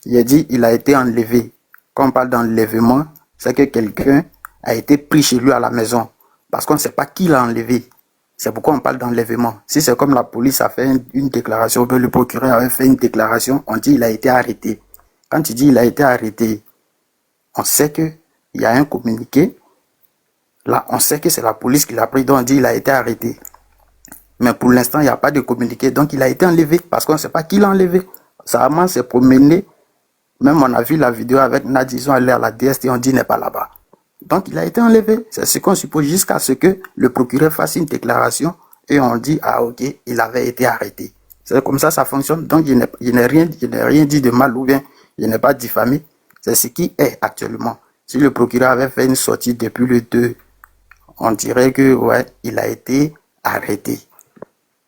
Il a dit il a été enlevé. Quand on parle d'enlèvement, c'est que quelqu'un a été pris chez lui à la maison. Parce qu'on ne sait pas qui l'a enlevé. C'est pourquoi on parle d'enlèvement. Si c'est comme la police a fait une déclaration, que le procureur avait fait une déclaration, on dit il a été arrêté. Quand tu dis il a été arrêté, on sait qu'il y a un communiqué. Là, on sait que c'est la police qui l'a pris, donc on dit il a été arrêté. Mais pour l'instant, il n'y a pas de communiqué. Donc il a été enlevé parce qu'on ne sait pas qui l'a enlevé. Sarman s'est promené. Même on a vu la vidéo avec Nadia, ils sont allés à la DST, on dit il n'est pas là-bas. Donc il a été enlevé. C'est ce qu'on suppose jusqu'à ce que le procureur fasse une déclaration et on dit ah ok, il avait été arrêté. C'est comme ça fonctionne. Donc je n'ai rien dit de mal ou bien je n'ai pas diffamé. C'est ce qui est actuellement. Si le procureur avait fait une sortie depuis le 2, on dirait que ouais, il a été arrêté.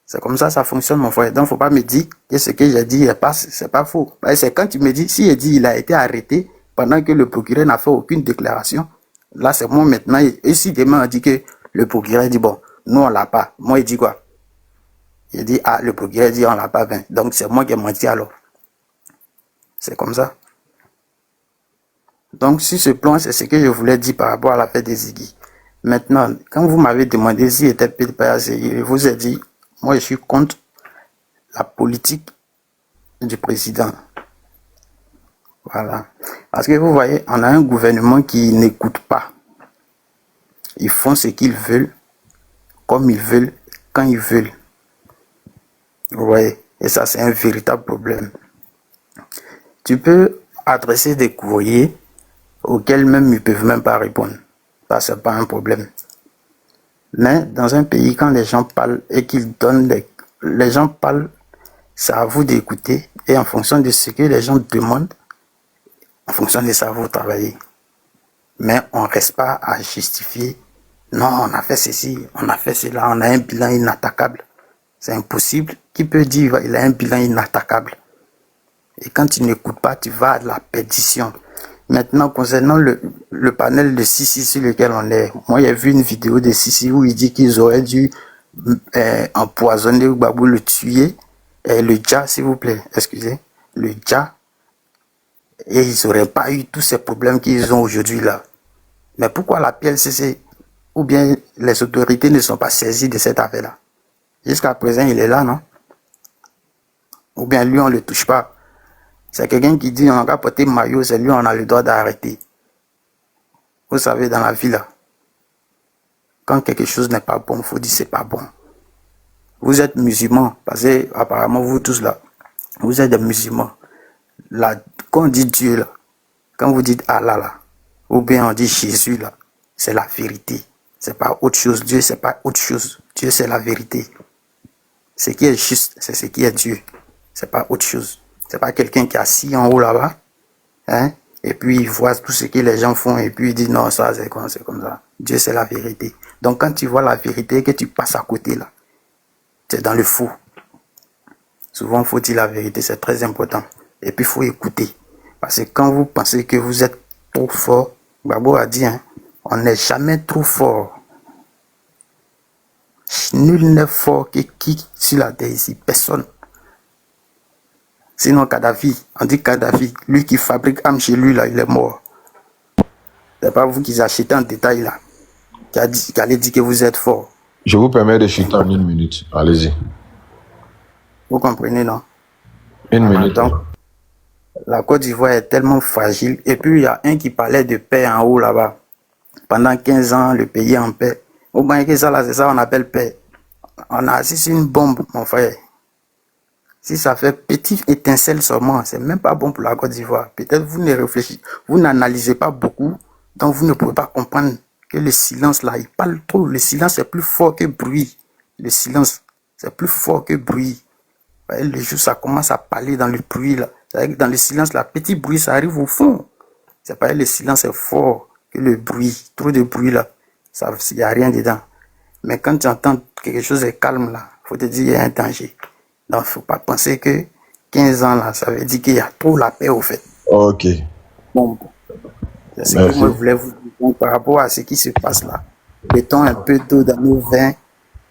C'est comme ça fonctionne, mon frère. Donc, il ne faut pas me dire que ce que j'ai dit, c'est pas faux. C'est quand tu me dis, si il dit il a été arrêté pendant que le procureur n'a fait aucune déclaration, là, c'est moi maintenant. Et si demain on dit que le procureur dit, bon, nous, on l'a pas. Moi, il dit quoi? Il dit, ah, le procureur dit, on l'a pas bien. Donc, c'est moi qui ai menti alors. C'est comme ça. Donc, sur ce plan, c'est ce que je voulais dire par rapport à l'affaire des Ziggy. Maintenant, quand vous m'avez demandé s'il était PPAC, je vous ai dit, moi, je suis contre la politique du président. Voilà. Parce que vous voyez, on a un gouvernement qui n'écoute pas. Ils font ce qu'ils veulent, comme ils veulent, quand ils veulent. Vous voyez, et ça, c'est un véritable problème. Tu peux adresser des courriers auxquels même ils ne peuvent même pas répondre. Ça, c'est pas un problème. Mais dans un pays, quand les gens parlent et qu'ils donnent les gens parlent, c'est à vous d'écouter et en fonction de ce que les gens demandent, en fonction de ça, vous travaillez. Mais on ne reste pas à justifier. Non, on a fait ceci, on a fait cela, on a un bilan inattaquable. C'est impossible. Qui peut dire qu'il a un bilan inattaquable? Et quand tu n'écoutes pas, tu vas à la perdition. Maintenant, concernant le panel de Sisi sur lequel on est, moi j'ai vu une vidéo de Sisi où il dit qu'ils auraient dû empoisonner Gbagbo, le tuer, le Dja, s'il vous plaît, excusez, le Dja, et ils n'auraient pas eu tous ces problèmes qu'ils ont aujourd'hui là. Mais pourquoi la PLCC ou bien les autorités ne sont pas saisies de cette affaire-là? Jusqu'à présent, il est là, non? Ou bien lui, on ne le touche pas. C'est quelqu'un qui dit on va porter maillot, c'est lui, on a le droit d'arrêter. Vous savez, dans la vie là, quand quelque chose n'est pas bon, il faut dire c'est pas bon. Vous êtes musulmans, parce que apparemment vous tous là, vous êtes des musulmans. Là, quand on dit Dieu là, quand vous dites Allah là, ou bien on dit Jésus là, c'est la vérité. C'est pas autre chose. Dieu, c'est pas autre chose. Dieu, c'est la vérité. Ce qui est juste, c'est ce qui est Dieu. C'est pas autre chose. C'est pas quelqu'un qui est assis en haut là-bas, hein, et puis il voit tout ce que les gens font, et puis il dit non, ça c'est comme ça. Dieu, c'est la vérité. Donc quand tu vois la vérité, que tu passes à côté là, c'est dans le faux. Souvent, il faut dire la vérité, c'est très important. Et puis, il faut écouter. Parce que quand vous pensez que vous êtes trop fort, Gbagbo a dit, hein, on n'est jamais trop fort. Nul n'est fort que qui sur la terre ici, personne. Sinon, Kadhafi, on dit Kadhafi, lui qui fabrique âme chez lui, là, il est mort. C'est pas vous qui achetez en détail, là, qui allez dire que vous êtes fort. Je vous permets de chuter en 1 minute. Allez-y. Vous comprenez, non? 1 minute. Donc, la Côte d'Ivoire est tellement fragile. Et puis, il y a un qui parlait de paix en haut, là-bas. Pendant 15 ans, le pays est en paix. Au moins que ça, là, c'est ça qu'on appelle paix. On a assis sur une bombe, mon frère. Si ça fait petite étincelle seulement, c'est même pas bon pour la Côte d'Ivoire. Peut-être vous ne réfléchissez, vous n'analysez pas beaucoup, donc vous ne pouvez pas comprendre que le silence là, il parle trop. Le silence est plus fort que bruit. Le silence, c'est plus fort que bruit. Le jour, ça commence à parler dans le bruit là. C'est-à-dire que dans le silence, là, petit bruit, ça arrive au fond. C'est pas le silence est fort que le bruit. Trop de bruit là, il n'y a rien dedans. Mais quand tu entends quelque chose est calme là, faut te dire, il y a un danger. Donc, il ne faut pas penser que 15 ans, là, ça veut dire qu'il y a trop la paix, au fait. Ok. Bon, c'est ce que Merci. moi, je voulais vous dire. Donc, par rapport à ce qui se passe là, mettons un peu d'eau dans nos vins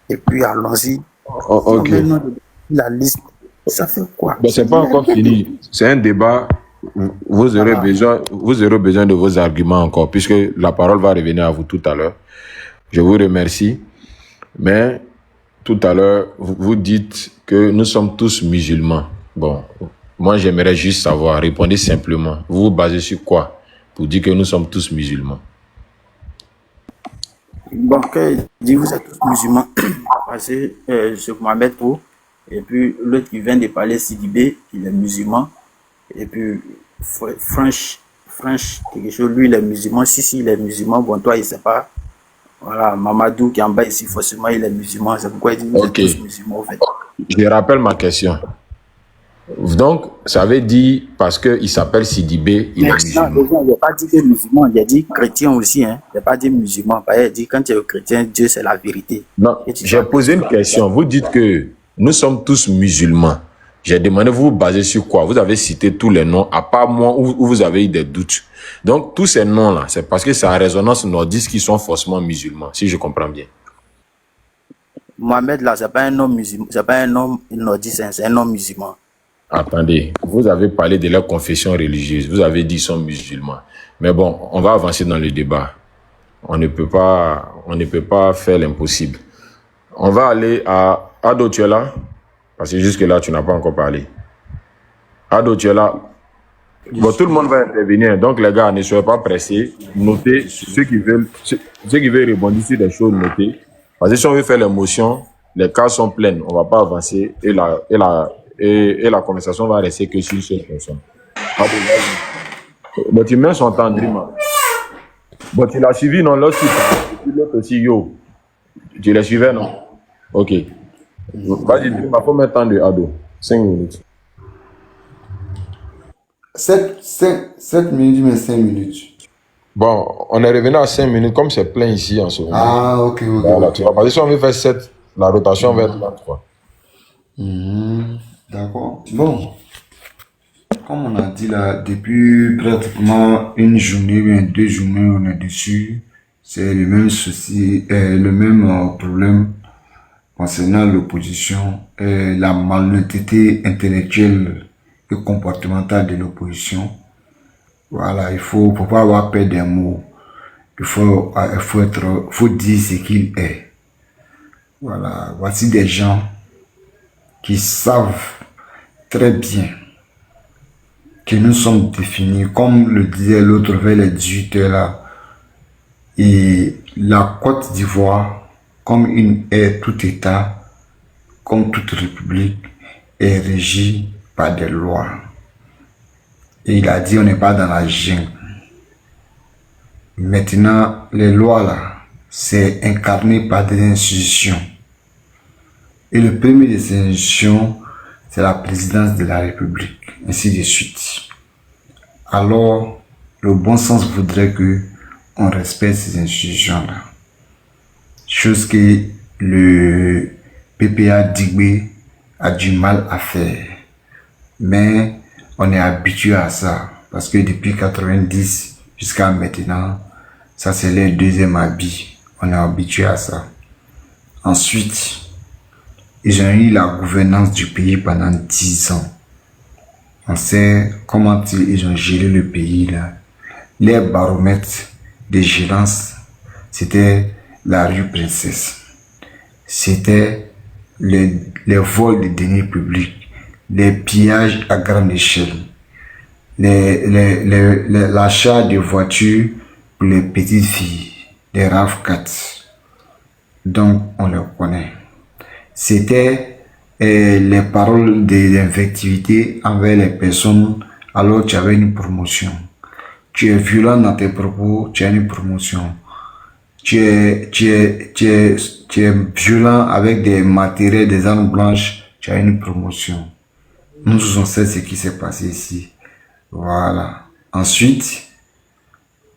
et puis allons-y. Ok. Maintenant, la liste, ça fait quoi? Ben, c'est pas encore fini. C'est un débat. Vous aurez besoin de vos arguments encore, puisque la parole va revenir à vous tout à l'heure. Je vous remercie. Mais tout à l'heure, vous dites que nous sommes tous musulmans. Bon, moi j'aimerais juste savoir, répondez simplement. Vous vous basez sur quoi pour dire que nous sommes tous musulmans? Bon, que dit vous êtes tous musulmans, parce que je Mohamed Pro, et puis l'autre qui vient de parler, Sidibé, il est musulman, et puis French, quelque chose, lui il est musulman, si il est musulman, bon toi il sait pas, voilà, Mamadou qui est en bas ici, forcément il est musulman, c'est pourquoi il dit vous êtes tous musulmans en fait. Je rappelle ma question. Donc, ça veut dire, parce qu'il s'appelle Sidibé, il est musulman. Non, il n'a pas dit que musulman, il a dit chrétien aussi, hein. Il n'a pas dit musulman, il a dit quand tu es chrétien, Dieu c'est la vérité. Non, j'ai posé une question. Vous dites que nous sommes tous musulmans. J'ai demandé, vous vous basez sur quoi? Vous avez cité tous les noms, à part moi, où vous avez eu des doutes. Donc, tous ces noms-là, c'est parce que c'est en résonance nordiste qu'ils sont forcément musulmans, si je comprends bien. Mohamed, là, c'est pas un homme musulman, c'est pas un homme nordiste, c'est un homme musulman. Attendez, vous avez parlé de leur confession religieuse. Vous avez dit qu'ils sont musulmans. Mais bon, on va avancer dans le débat. On ne peut pas faire l'impossible. On va aller à Ado, tu es là? Parce que jusque-là, tu n'as pas encore parlé. Ado, tu es là? Bon, tout le monde va intervenir. Donc, les gars, ne soyez pas pressés. Notez ceux qui veulent rebondir sur des choses, notez. Parce que si on veut faire l'émotion, les cas sont pleins. On ne va pas avancer et la conversation va rester que sur une seule personne. Bon, tu mets son temps, Drima. Bon, tu l'as suivi, non? L'autre aussi, yo. Tu l'as suivi, non? Ok. Vas-y, Drima, faut mettre temps de Ado. 5 minutes. 7 minutes, mais 5 minutes. Bon, on est revenu à 5 minutes, comme c'est plein ici en ce moment. Ah, ok. Voilà, tu vois. Parce que si on veut faire 7, la rotation va être là, 3. D'accord. Bon, comme on a dit là, depuis pratiquement une journée ou 2 journées, on est dessus. C'est le même souci, le même problème concernant l'opposition, la malhonnêteté intellectuelle et comportementale de l'opposition. Voilà, il faut pas avoir peur des mots. Il faut dire ce qu'il est. Voilà, voici des gens qui savent très bien que nous sommes définis, comme le disait l'autre vers les 18 heures là, et la Côte d'Ivoire, comme tout État, comme toute république, est régie par des lois. Et il a dit, on n'est pas dans la jungle. Maintenant, les lois là, c'est incarné par des institutions. Et le premier de ces institutions, c'est la présidence de la République, ainsi de suite. Alors, le bon sens voudrait que on respecte ces institutions-là. Chose que le PPA Digbe a du mal à faire. Mais on est habitué à ça, parce que depuis 90 jusqu'à maintenant, ça c'est le deuxième habit. On est habitué à ça. Ensuite, ils ont eu la gouvernance du pays pendant 10 ans. On sait comment ils ont géré le pays là. Les baromètres de gérance, c'était la rue Princesse. C'était les vols de deniers publics, les pillages à grande échelle, l'achat de voitures pour les petites filles, les RAV4. Donc, on le connaît. C'était les paroles d'invectivité envers les personnes, alors tu avais une promotion. Tu es violent dans tes propos, tu as une promotion. Tu es violent avec des matériels, des armes blanches, tu as une promotion. Nous on sait ce qui s'est passé ici. Voilà. Ensuite,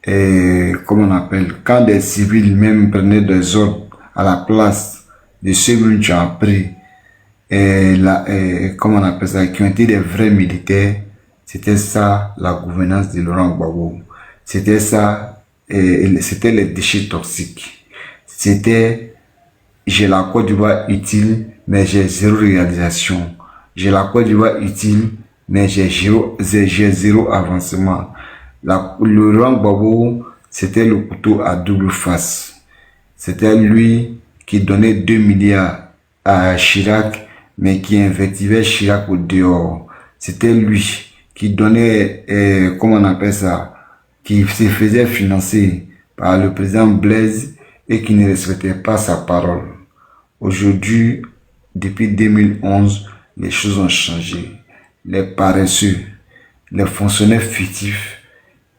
comment on appelle, quand des civils même prenaient des ordres à la place de ceux que tu as pris comment on appelle ça, qui ont été des vrais militaires, c'était ça la gouvernance de Laurent Gbagbo. C'était ça, c'était les déchets toxiques. C'était, j'ai la Côte d'Ivoire utile, mais j'ai zéro réalisation. J'ai la Côte d'Ivoire utile, mais j'ai zéro avancement. Laurent Gbagbo, c'était le couteau à double face. C'était lui qui donnait 2 milliards à Chirac, mais qui invectivait Chirac au dehors. C'était lui qui donnait, comment on appelle ça, qui se faisait financer par le président Blaise et qui ne respectait pas sa parole. Aujourd'hui, depuis 2011, les choses ont changé. Les paresseux, les fonctionnaires fictifs,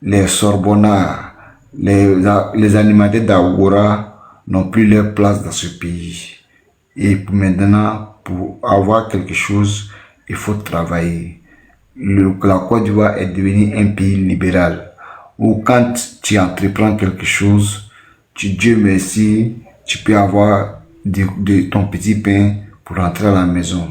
les sorbonnards, les animateurs d'Agora n'ont plus leur place dans ce pays. Et maintenant, pour avoir quelque chose, il faut travailler. La Côte d'Ivoire est devenue un pays libéral, où quand tu entreprends quelque chose, Dieu merci, tu peux avoir ton petit pain pour rentrer à la maison.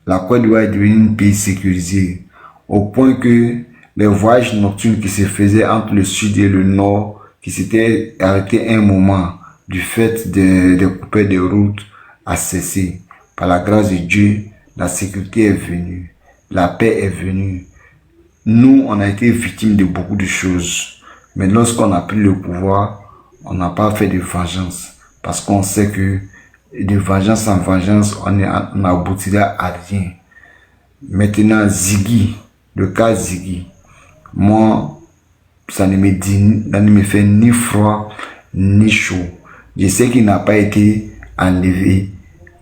La Côte d'Ivoire est devenue un pays sécurisé, au point que les voyages nocturnes qui se faisaient entre le sud et le nord, qui s'étaient arrêtés un moment du fait des coupures de route, a cessé. Par la grâce de Dieu, la sécurité est venue, la paix est venue. Nous, on a été victimes de beaucoup de choses. Mais lorsqu'on a pris le pouvoir, on n'a pas fait de vengeance. Parce qu'on sait que de vengeance en vengeance, on n'aboutira à rien. Maintenant, Ziggy, le cas Ziggy, moi, ça ne me fait ni froid, ni chaud. Je sais qu'il n'a pas été enlevé.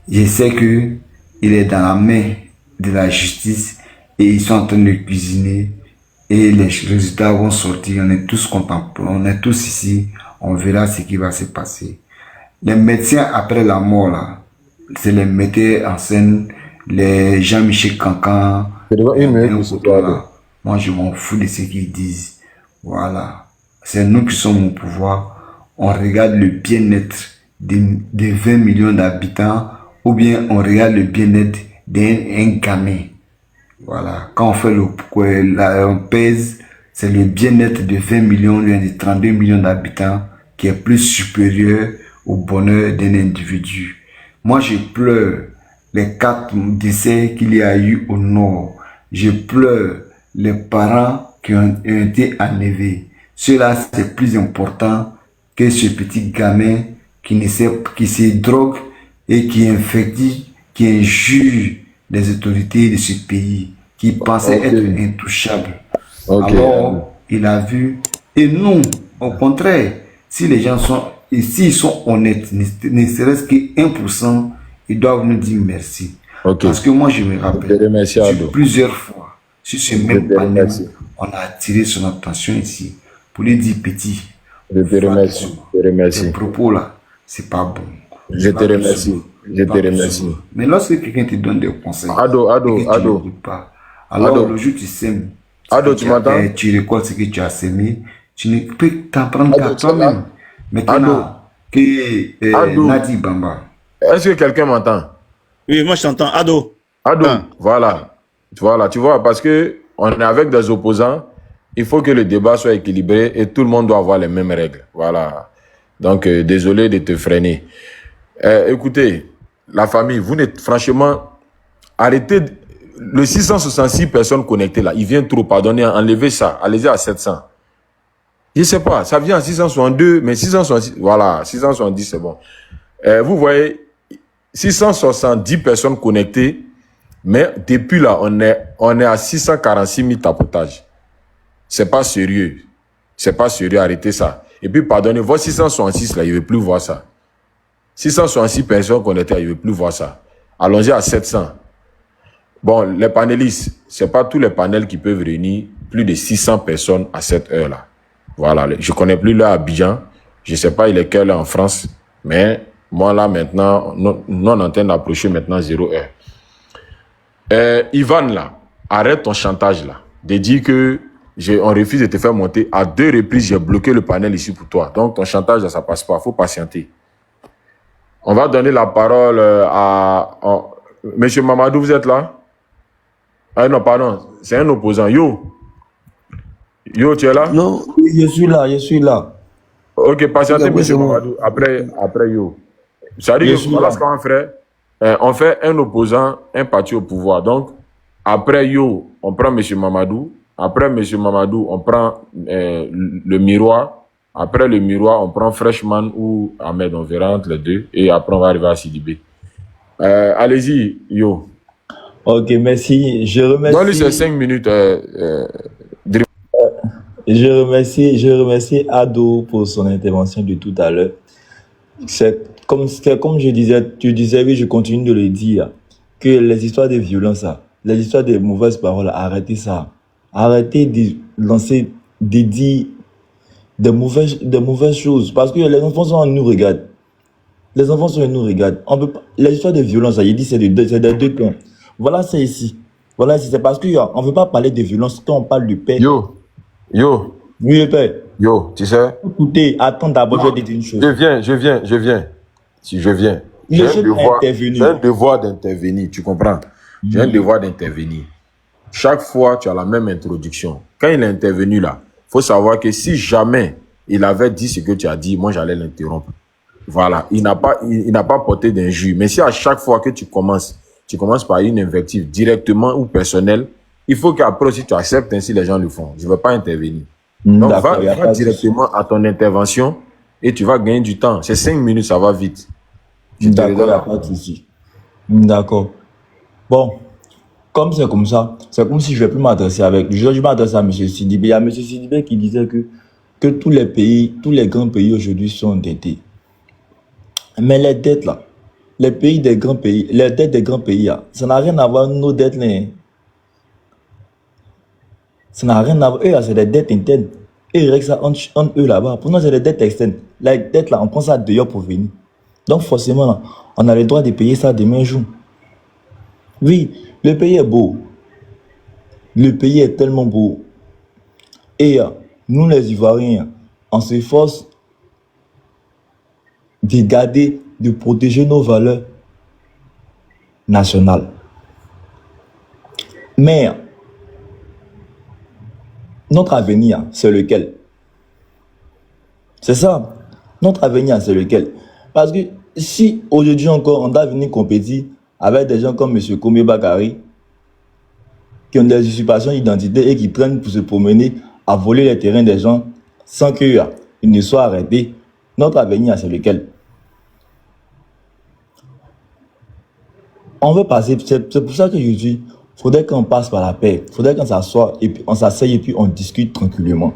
Je sais que il est dans la main de la justice et ils sont en train de cuisiner et les résultats vont sortir. On est tous contents, on est tous ici, on verra ce qui va se passer. Les médecins après la mort là, c'est les metteurs en scène, les Jean-Michel Cancan. Moi je m'en fous de ce qu'ils disent. Voilà, c'est nous qui sommes au pouvoir. On regarde le bien-être de 20 millions d'habitants ou bien on regarde le bien-être d'un gamin. Voilà, quand on fait on pèse, c'est le bien-être de 20 millions, de 32 millions d'habitants qui est plus supérieur au bonheur d'un individu. Moi, je pleure les 4 décès qu'il y a eu au nord. Je pleure les parents qui ont été enlevés. Cela, c'est plus important que ce petit gamin qui se drogue et qui infecte, qui injure les autorités de ce pays, qui pensait être intouchable. Alors, il a vu. Et nous, au contraire, si les gens sont, et s'ils sont honnêtes, ne serait-ce que 1%, ils doivent nous dire merci. Parce que moi, je me rappelle, plusieurs fois, sur ce même panel, on a attiré son attention ici pour lui dire petit. Je te remercie. Ces propos-là, c'est pas bon. Je te remercie. Je te remercie. Mais lorsque quelqu'un te donne des conseils, Ado. Pas, alors le jour tu sèmes, tu m'entends? Tu récoltes ce que tu as sémé, tu ne peux t'en prendre qu'à toi-même. Maintenant, Nadi Bamba. Est-ce que quelqu'un m'entend? Oui, moi je t'entends. Ado. Voilà. Voilà, tu vois, parce que on est avec des opposants, il faut que le débat soit équilibré et tout le monde doit avoir les mêmes règles. Voilà. Donc, désolé de te freiner. Écoutez, la famille, vous n'êtes franchement... Arrêtez... Le 666 personnes connectées là, il vient trop, pardonnez, enlevez ça, allez-y à 700. Je sais pas, ça vient à 662, mais 666, voilà, 670 c'est bon. Vous voyez, 670 personnes connectées, mais depuis là, on est à 646 000 tapotages. C'est pas sérieux. C'est pas sérieux, arrêtez ça. Et puis, pardonnez, votre 666 là, il ne veut plus voir ça. 666 personnes connectées, il ne veut plus voir ça. Allons-y à 700. Bon, les panélistes, c'est pas tous les panels qui peuvent réunir plus de 600 personnes à cette heure-là. Voilà, je connais plus l'heure à Abidjan. Je sais pas il est quelle heure en France, mais moi là maintenant, nous on est en train d'approcher maintenant 0 heure. Ivan là, arrête ton chantage là, de dire que on refuse de te faire monter. À 2 reprises, j'ai bloqué le panel ici pour toi. Donc ton chantage là, ça passe pas, faut patienter. On va donner la parole à Monsieur Mamadou, vous êtes là? Ah non, pardon, c'est un opposant. Yo, tu es là? Non. Oui, je suis là. Ok, patientez, Ok, monsieur c'est bon. Mamadou. Après Yo. Ça dit Je que suis voilà là. ce qu'on ferait. On fait un opposant, un parti au pouvoir. Donc, après Yo, on prend monsieur Mamadou. Après monsieur Mamadou, on prend le miroir. Après le miroir, on prend Freshman ou Ahmed. On verra entre les deux. Et après, on va arriver à Sidibé. Allez-y, Yo. Ok, merci. Donne-lui ces 5 minutes. Je remercie Ado pour son intervention de tout à l'heure. C'est comme tu disais, oui, je continue de le dire, que les histoires de violence, les histoires de mauvaises paroles, arrêtez ça. Arrêtez de lancer, de dire de mauvaises choses. Parce que les enfants sont en nous regardent. Les enfants sont en nous regardent. On peut pas, les histoires de violence, il dit c'est de deux camps. Voilà, c'est ici. Voilà, c'est parce qu'on ne veut pas parler de violence quand on parle du père. Yo. Oui, le père. Yo, tu sais. Écoutez, attends d'abord, je vais dire une chose. Je viens. Si je viens. J'ai un devoir d'intervenir, tu comprends? J'ai un devoir d'intervenir. Chaque fois, tu as la même introduction. Quand il est intervenu là, il faut savoir que si jamais il avait dit ce que tu as dit, moi j'allais l'interrompre. Voilà. Il n'a pas porté d'injure. Mais si à chaque fois que tu commences par une invective directement ou personnelle, il faut qu'après aussi tu acceptes ainsi les gens le font. Je ne veux pas intervenir. Donc va directement à ton intervention et tu vas gagner du temps. C'est 5 minutes, ça va vite. D'accord, il n'y a pas de souci. D'accord. Bon, comme c'est comme ça, c'est comme si je ne vais plus m'adresser avec lui. Je m'adresse à M. Sidibé. Il y a M. Sidibé qui disait que tous les grands pays aujourd'hui sont endettés. Mais les dettes là, les dettes des grands pays là, ça n'a rien à voir avec nos dettes là. Ça n'a rien à voir. Eux là, c'est des dettes internes. Et ils règlent ça entre eux là-bas. Pour nous, c'est des dettes externes. Les dettes là, on prend ça dehors pour venir. Donc forcément, là, on a le droit de payer ça demain jour. Oui, le pays est beau. Le pays est tellement beau. Et nous les Ivoiriens, on s'efforce de garder, de protéger nos valeurs nationales. Mais notre avenir, c'est lequel? C'est ça. Notre avenir, c'est lequel? Parce que si aujourd'hui encore, on doit venir compétir avec des gens comme M. Koumé Bakary, qui ont des usurpations d'identité et qui traînent pour se promener à voler les terrains des gens sans qu'ils ne soient arrêtés, notre avenir, c'est lequel? On veut passer, c'est pour ça que je dis, il faudrait qu'on passe par la paix, il faudrait qu'on s'assoie et puis on s'asseye et puis on discute tranquillement.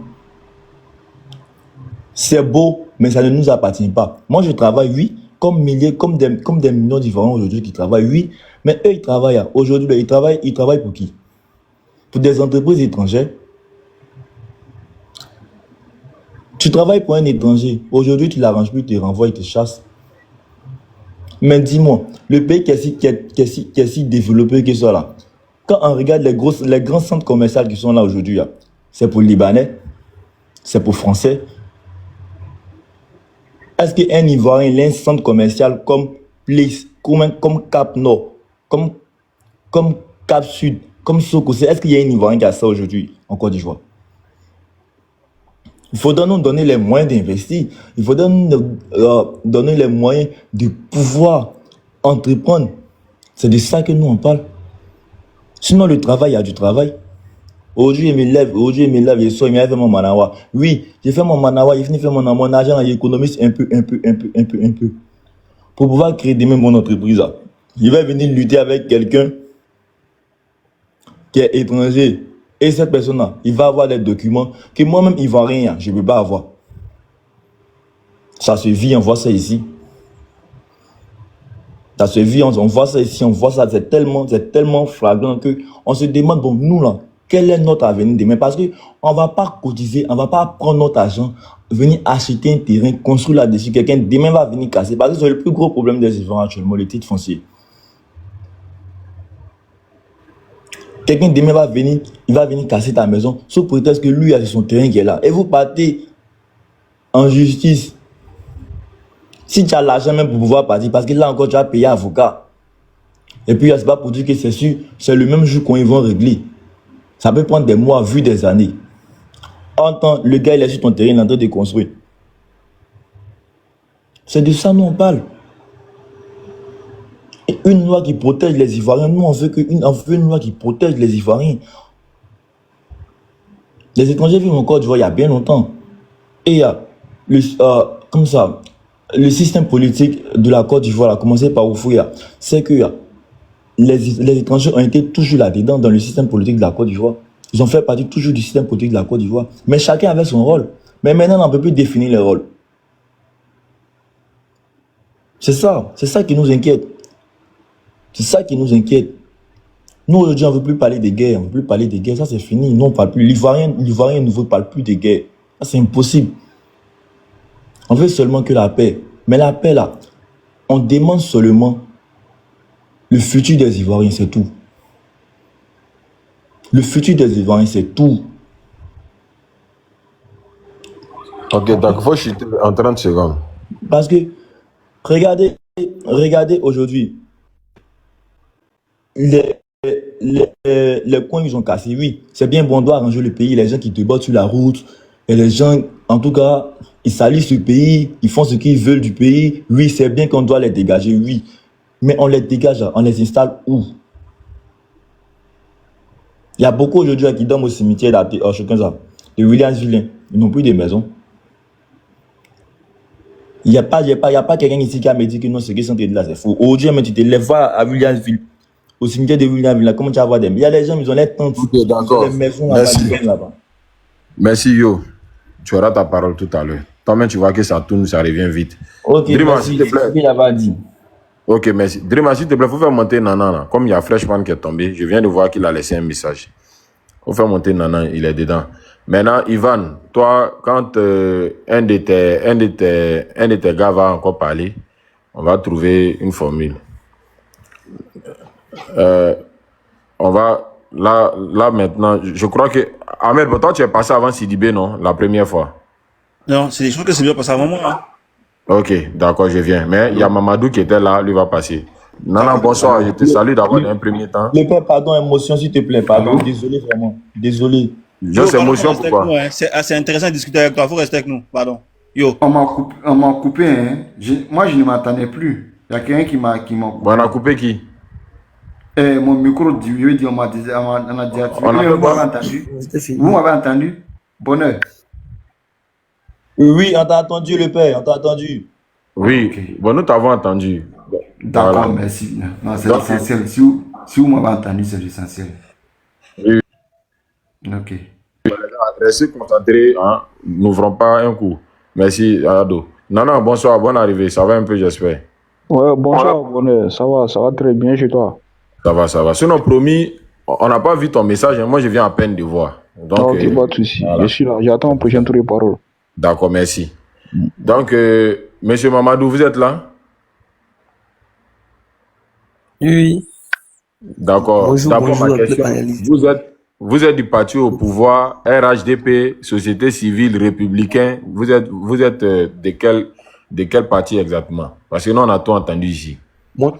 C'est beau, mais ça ne nous appartient pas. Moi, je travaille, oui, comme des millions d'Ivoiriens aujourd'hui qui travaillent, oui, mais eux, ils travaillent. Aujourd'hui, ils travaillent pour qui? Pour des entreprises étrangères. Tu travailles pour un étranger. Aujourd'hui, tu ne l'arranges plus, tu te renvoies, il te chasse. Mais dis-moi, le pays qui est si développé que ça là, quand on regarde les grands centres commerciaux qui sont là aujourd'hui, c'est pour Libanais, c'est pour Français. Est-ce qu'un Ivoirien a un centre commercial comme Place, comme Cap Nord, comme Cap Sud, comme Soko? Est-ce qu'il y a un Ivoirien qui a ça aujourd'hui en Côte d'Ivoire? Il faudra nous donner les moyens d'investir. Il faudra nous donner les moyens de pouvoir entreprendre. C'est de ça que nous on parle. Sinon, le travail, il y a du travail. Aujourd'hui, je me lève, je sors, je fais mon manawa. Oui, j'ai fait mon manawa, j'ai fini de faire mon argent, j'économise un peu. Pour pouvoir créer demain mon entreprise. Je vais venir lutter avec quelqu'un qui est étranger. Et cette personne-là, il va avoir des documents que moi-même, il ne va rien, je ne peux pas avoir. Ça se vit, on voit ça ici. Ça se vit, on voit ça ici, on voit ça, c'est tellement flagrant qu'on se demande, bon, nous là, quel est notre avenir demain? Parce qu'on ne va pas cotiser, on ne va pas prendre notre argent, venir acheter un terrain, construire là-dessus, quelqu'un demain va venir casser. Parce que c'est le plus gros problème des Ivoiriens actuellement, le titre foncier. Quelqu'un demain va venir, il va venir casser ta maison sous prétexte que lui a son terrain qui est là. Et vous partez en justice. Si tu as l'argent même pour pouvoir partir, parce que là encore tu as payé avocat. Et puis, c'est pas pour dire que c'est sûr, c'est le même jour qu'on va régler. Ça peut prendre des mois, vu des années. En temps, le gars, il est sur ton terrain, il est en train de construire. C'est de ça dont on parle. Et une loi qui protège les Ivoiriens. Nous, on veut une loi qui protège les Ivoiriens. Les étrangers vivent en Côte d'Ivoire il y a bien longtemps. Et il y a comme ça, le système politique de la Côte d'Ivoire a commencé par Oufouya. C'est que les étrangers ont été toujours là-dedans dans le système politique de la Côte d'Ivoire. Ils ont fait partie toujours du système politique de la Côte d'Ivoire. Mais chacun avait son rôle. Mais maintenant, on ne peut plus définir les rôles. C'est ça qui nous inquiète. C'est ça qui nous inquiète. Nous, aujourd'hui, on ne veut plus parler des guerres. On ne veut plus parler des guerres. Ça, c'est fini. Nous, on ne parle plus. L'Ivoirien ne veut parler plus des guerres. Ça, c'est impossible. On veut seulement que la paix. Mais la paix, là, on demande seulement le futur des Ivoiriens, c'est tout. Le futur des Ivoiriens, c'est tout. Ok, d'accord. Faut chuter en 30 secondes. Parce que, regardez aujourd'hui, les coins, ils ont cassé. Oui, c'est bien bon, on doit arranger le pays. Les gens qui te battent sur la route, et les gens, en tout cas, ils salissent le pays, ils font ce qu'ils veulent du pays. Oui, c'est bien qu'on doit les dégager, oui. Mais on les dégage, on les installe où? Il y a beaucoup aujourd'hui qui dorment au cimetière de Williamsville. Ils n'ont plus de maison. Il n'y a pas quelqu'un ici qui a me dit que non, ce qui sont là, c'est faux. Aujourd'hui, tu te lèves à Williamsville, au cimetière de Williamsville, comment tu vas voir des... Il y a des gens, ils ont les tentes, ils ont les maisons là-bas. Merci, Yo. Tu auras ta parole tout à l'heure. Toi-même, tu vois que ça tourne, ça revient vite. Ok, Drima, merci. s'il te plaît. Il avait dit. Ok, merci. Drima, s'il te plaît, il faut faire monter Nana. Là. Comme il y a Freshman qui est tombé, je viens de voir qu'il a laissé un message. Il faut faire monter Nana, il est dedans. Maintenant, Ivan, toi, quand un de tes gars va encore parler, on va trouver une formule. On va... Là maintenant, je crois que... Ahmed, toi, tu es passé avant Sidibé, non? La première fois. Non, je crois que c'est bien passé avant moi. Hein. Ok, d'accord, je viens. Mais il y a Mamadou qui était là, lui va passer. Nana, bonsoir, je te salue d'abord d'un premier temps. Le père, pardon, émotion, s'il te plaît, pardon. Désolé, vraiment. Désolé. Je sais émotion, pourquoi? Nous, hein. C'est assez intéressant de discuter avec toi, il faut rester avec nous, pardon. Yo. On m'a coupé, hein. Moi, je ne m'entendais plus. Il y a quelqu'un qui m'a coupé. Bon, on a coupé qui? Mon micro, on m'a désactivé. Vous m'avez entendu? Bonheur. Oui, on t'a entendu, le père, on t'a entendu. Oui, okay. Bon, nous t'avons entendu. D'accord, voilà. Merci. Non, c'est l'essentiel. Si vous m'avez entendu, c'est l'essentiel. Oui. Ok. Restez concentrés, hein. N'ouvrons pas un coup. Merci, Ado. Non, bonsoir, bonne arrivée. Ça va un peu, j'espère. Ouais, bonsoir, bonheur. Ça va très bien chez toi. Ça va. Sinon, promis, on n'a pas vu ton message. Hein. Moi, je viens à peine de voir. Donc, ok, pas de souci. Voilà. Je suis là. J'attends un prochain tour de parole. D'accord, merci. Donc, monsieur Mamadou, vous êtes là? Oui. D'accord. Bonjour, ma question. Vous êtes du parti au pouvoir, RHDP, Société civile, républicain. Vous êtes de quel parti exactement? Parce que nous, on a tout entendu ici. Moi,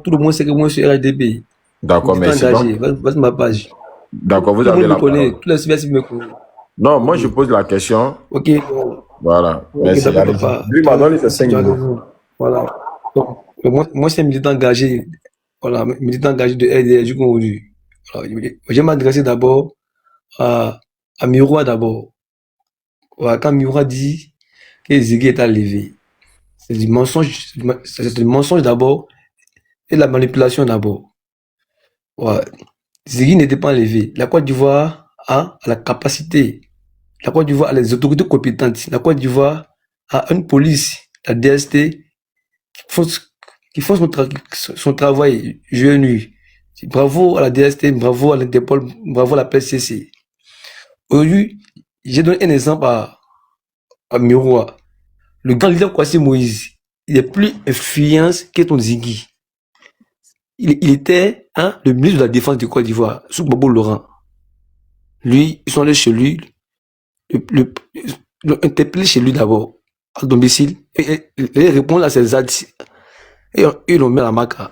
tout le monde sait que moi, je suis RHDP. D'accord, merci. Voici ma page. D'accord, vous avez la parole. Tous les civils me connaissent. Non, moi, je pose la question. Ok. Voilà. Okay, merci. Lui m'a donné ses 5 minutes. Voilà. Donc, moi, c'est un militant engagé. Voilà, militant engagé de RDR du Congo. Voilà, je vais m'adresser d'abord à Miroua d'abord. Voilà, quand Miroua dit que Ziggy est enlevé, c'est du mensonge d'abord et la manipulation d'abord. Voilà. Ziggy n'était pas enlevé. La Côte d'Ivoire a la capacité. La Côte d'Ivoire a les autorités compétentes. La Côte d'Ivoire a une police, la DST, qui font son travail jour et nuit. Bravo à la DST, bravo à l'Interpol, bravo à la PCC. Aujourd'hui, j'ai donné un exemple à Miroua. Le grand leader Kwasi Moïse, il est plus influent que ton Ziggy. Il était le ministre de la Défense de Côte d'Ivoire, sous Bobo Laurent. Lui, ils sont allés chez lui, l'ont interpellé chez lui d'abord, à domicile, et répondre à ses actes. Et ils l'ont mis à la maca.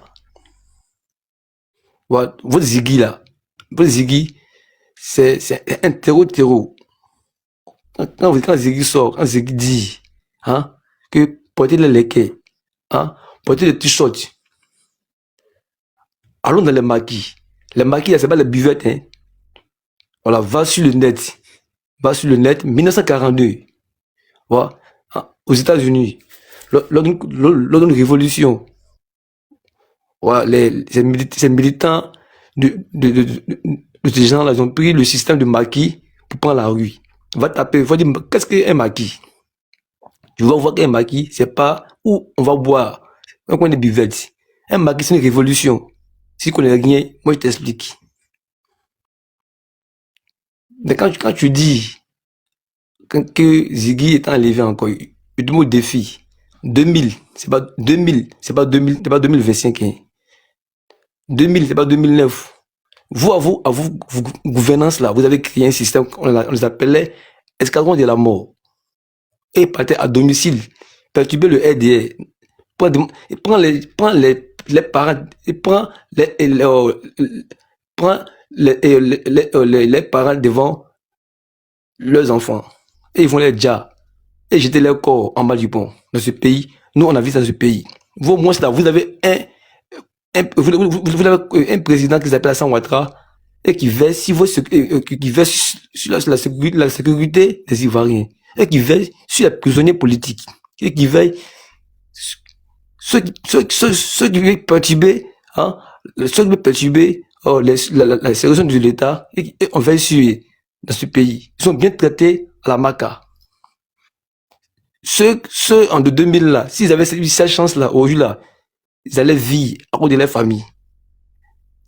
Voilà, votre Ziggy là, votre Ziggy, c'est un terreau. Quand Ziggy sort, quand Ziggy dit, hein, que porter les lequets, hein, porter les t-shirts, allons dans les maquis. Les maquis, là, c'est pas les buvettes, hein. Voilà, va sur le net, 1942, voilà, hein, aux États-Unis, lors d'une révolution, voilà, ces militants de ces gens-là, ils ont pris le système de maquis pour prendre la rue. Va taper, va dire, qu'est-ce qu'un maquis? Tu vas voir qu'un maquis, c'est pas où on va boire, un coin de buvette. Un maquis, c'est une révolution. Si tu connais rien, moi je t'explique. Mais quand tu dis que Ziggy est enlevé encore, je te mets au défi. 2000, c'est pas 2000, c'est pas 2000, c'est pas 2025. Hein. 2000, c'est pas 2009. Vous, à vous, gouvernance là, vous avez créé un système, on les appelait escadron de la mort. Et ils partaient à domicile, perturber le RDR. Il prend les parents, il prend les parents devant leurs enfants. Et ils vont les dire, et jeter leur corps en bas du pont. Dans ce pays, nous on a vu ça dans ce pays. Vous, moi, là, vous avez vous avez un président qui s'appelle Hassan Ouattara et qui veille sur la sécurité des Ivoiriens et qui veille sur les prisonniers politiques et qui veille ceux qui veulent perturber, hein, la sécurité de l'État et on veille sur dans ce pays. Ils sont bien traités à la maca. Ceux en 2000 là, s'ils avaient eu cette chance là, aujourd'hui là, ils allaient vivre à cause de leur famille.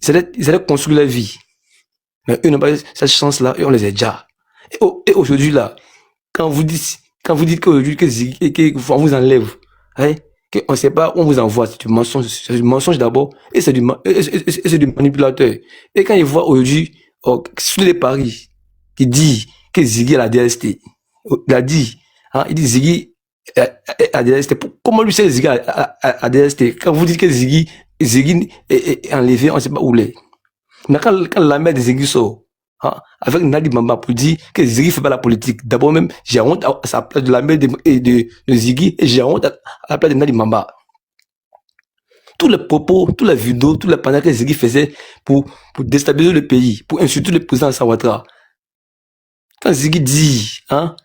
Ils allaient construire leur vie. Mais eux n'ont pas eu cette chance-là et on les a déjà. Et aujourd'hui, là, quand vous dites qu'aujourd'hui, qu'on vous enlève, hein, qu'on ne sait pas où on vous envoie, c'est du mensonge d'abord et c'est du manipulateur. Et quand ils voient aujourd'hui, sur les paris, il dit que Ziggy a la DST. Il a dit, hein, il dit Ziggy à DST. Comment lui c'est Ziggy à DST? Quand vous dites que Ziggy est enlevé, on ne sait pas où il est. Mais quand la mère de Ziggy sort, hein, avec Nadi Mamba pour dire que Ziggy ne fait pas la politique, d'abord même, j'ai honte à sa place de la mère de Ziggy et j'ai honte à la place de Nadi Mamba. Tous les propos, tous les vidéos, tous les panneaux que Ziggy faisait pour déstabiliser le pays, pour insulter le président Hassan Ouattara. Quand Ziggy dit, hein,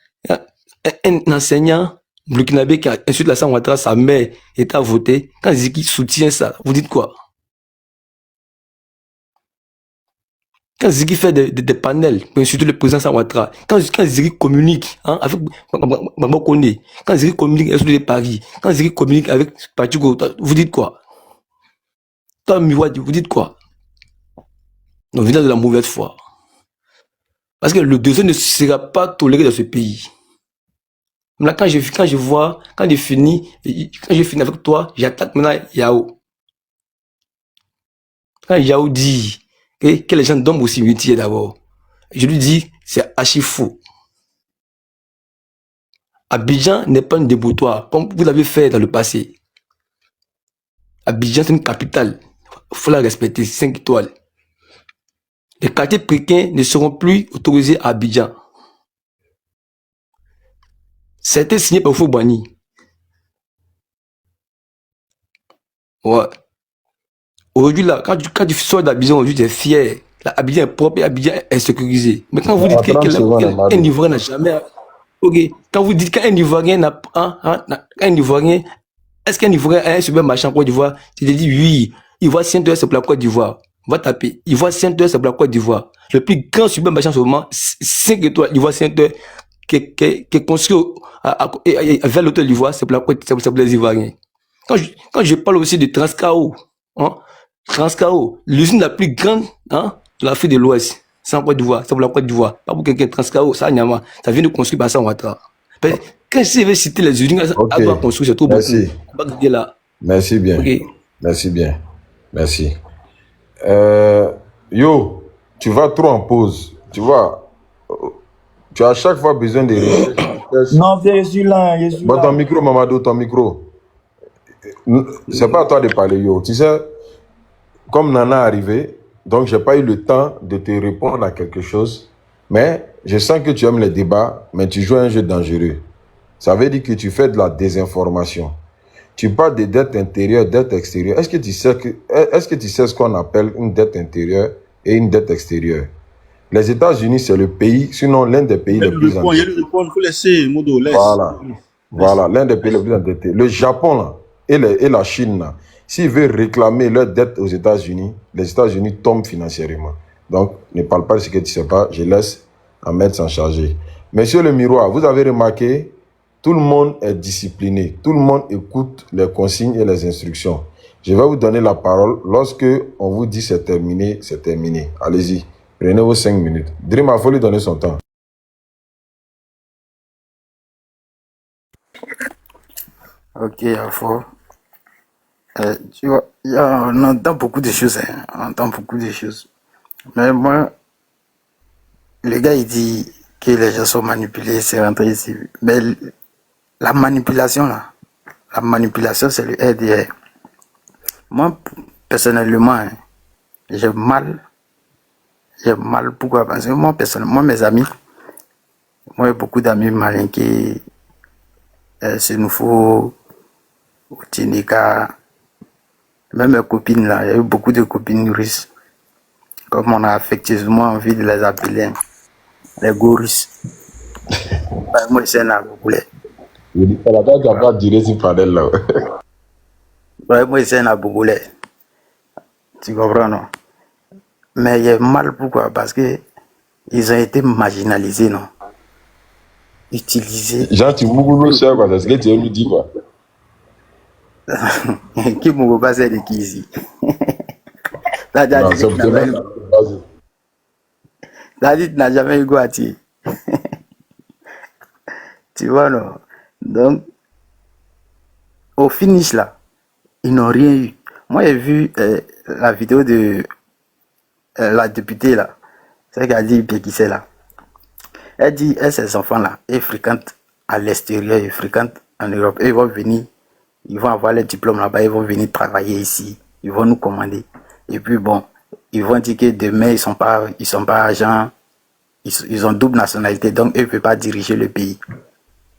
un enseignant burkinabé qui a insulté Hassan Ouattara, sa mère est à voter, quand Ziggy soutient ça, vous dites quoi? Quand Ziggy fait des panels pour insulter le président Hassan Ouattara, quand Ziggy communique, hein, avec Bamba Koné, quand Ziggy communique avec les Paris, quand Ziggy communique avec Patugo, vous dites quoi? Toi, Miwadi, vous dites quoi? On vient de la mauvaise foi. Parce que le deuxième ne sera pas toléré dans ce pays. Là, quand je finis avec toi, j'attaque maintenant Yao. Quand Yao dit que les gens dorment au cimetière d'abord, je lui dis, c'est archi faux. Abidjan n'est pas un débouttoir, comme vous l'avez fait dans le passé. Abidjan, c'est une capitale. Il faut la respecter, 5 étoiles. Les quartiers précaires ne seront plus autorisés à Abidjan. C'était signé par Foubani. Ouais. Aujourd'hui, là, quand tu sors d'Abidjan, aujourd'hui, tu es fier. Là, Abidjan est propre et Abidjan est sécurisé. Mais quand vous dites qu'un Ivoirien n'a jamais. Ok. Quand vous dites qu'un Ivoirien n'a. Un Ivoirien. Est-ce qu'un Ivoirien a un supermarché en Côte d'Ivoire? Tu te dis oui. Ivoire Saint-Ouen, c'est pour la Côte d'Ivoire. Va taper. Ivoire Saint-Ouen, c'est pour la Côte d'Ivoire. Le plus grand supermarché en ce moment, 5 étoiles, Ivoire Saint-Ouen, qui est construit vers l'hôtel d'Ivoire, c'est pour la Côte, c'est pour les Ivoiriens. Quand je parle aussi de Transcao, hein, Transcao, l'usine la plus grande, hein, de l'Afrique de l'Ouest, c'est en Côte d'Ivoire, c'est pour la Côte d'Ivoire. Pas pour quelqu'un, Transcao, ça vient de construire par Hassan Ouattara. Quand je vais citer les usines, à doit construire, c'est trop beaucoup. Merci bien. Okay. Merci bien. Merci. Yo, tu vas trop en pause. Tu vois, tu as à chaque fois besoin de recherches. Non, je suis là. Bon, ton micro, Mamadou, ton micro. C'est pas à toi de parler, yo. Tu sais, comme Nana est arrivé, Donc, j'ai pas eu le temps de te répondre à quelque chose. Mais je sens que tu aimes les débats, mais tu joues à un jeu dangereux. Ça veut dire que tu fais de la désinformation. Tu parles de dette intérieure, dette extérieure. Est-ce que tu sais ce qu'on appelle une dette intérieure et une dette extérieure? Les États-Unis, c'est le pays, sinon l'un des pays les plus endettés. Il y a le repos, il faut laisser Modo, laisse. Voilà, l'un des pays les plus endettés. Le Japon là, et la Chine là, s'ils veulent réclamer leur dette aux États-Unis, les États-Unis tombent financièrement. Donc, ne parle pas de ce que tu ne sais pas, je laisse Ahmed s'en charger. Monsieur le miroir, vous avez remarqué, tout le monde est discipliné, tout le monde écoute les consignes et les instructions. Je vais vous donner la parole. Lorsque on vous dit c'est terminé, c'est terminé. Allez-y, prenez vos 5 minutes. Dream, il faut lui donner son temps. Ok, Afo. Tu vois, on entend beaucoup de choses, hein. On entend beaucoup de choses. Mais moi, le gars, il dit que les gens sont manipulés, c'est rentré ici. Mais la manipulation, là, la manipulation, c'est le RDR. Moi, personnellement, hein, j'ai mal. Pourquoi? Parce que moi, personnellement, mes amis, moi, j'ai beaucoup d'amis malins qui, c'est nouveau, au Tinika, même mes copines, là, il y a eu beaucoup de copines russes. Comme on a affectueusement envie de les appeler, hein, les go russes. Moi, c'est un aboulé. Il dit, la date n'a pas duré si panel là. Ouais, moi, c'est un aboulé. Tu comprends, non? Mais il y a mal, pourquoi? Parce que ils ont été marginalisés, non? Utilisés. Jean, tu m'oublies, c'est quoi? C'est ce que tu veux nous dire, quoi? Qui m'a passé de qui ici? T'as dit que tu n'as jamais eu Guati. Tu vois, non? Donc, au finish, là, ils n'ont rien eu. Moi, j'ai vu la vidéo de la députée, là. C'est qu'elle dit, qui c'est là. Elle dit, ces enfants-là, ils fréquentent à l'extérieur, ils fréquentent en Europe. Et ils vont venir, ils vont avoir les diplômes là-bas, ils vont venir travailler ici. Ils vont nous commander. Et puis bon, ils vont dire que demain, ils sont pas agents, ils ont double nationalité, donc ils ne peuvent pas diriger le pays.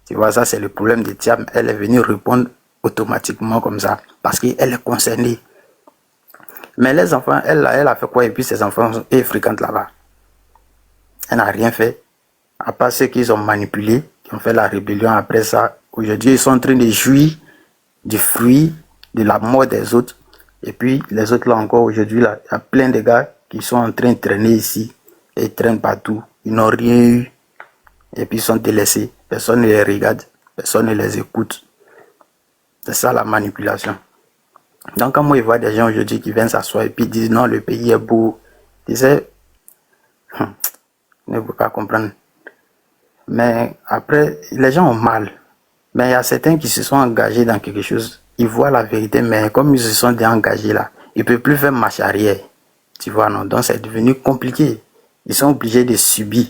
Tu vois, ça c'est le problème de Thiam. Elle est venue répondre automatiquement comme ça, parce qu'elle est concernée. Mais les enfants, elle a fait quoi? Et puis ses enfants, ils fréquentent là-bas. Elle n'a rien fait, à part ceux qu'ils ont manipulés, qui ont fait la rébellion après ça. Aujourd'hui, ils sont en train de jouir du fruit de la mort des autres. Et puis, les autres là encore, aujourd'hui, là, il y a plein de gars qui sont en train de traîner ici. Et ils traînent partout. Ils n'ont rien eu. Et puis, ils sont délaissés. Personne ne les regarde. Personne ne les écoute. C'est ça la manipulation. Donc, quand moi, je vois des gens aujourd'hui qui viennent s'asseoir et puis disent non, le pays est beau. Tu sais, je ne peux pas comprendre. Mais après, les gens ont mal. Mais il y a certains qui se sont engagés dans quelque chose. Ils voient la vérité, mais comme ils se sont déjà engagés là, ils ne peuvent plus faire marche arrière. Tu vois, non? Donc c'est devenu compliqué. Ils sont obligés de subir.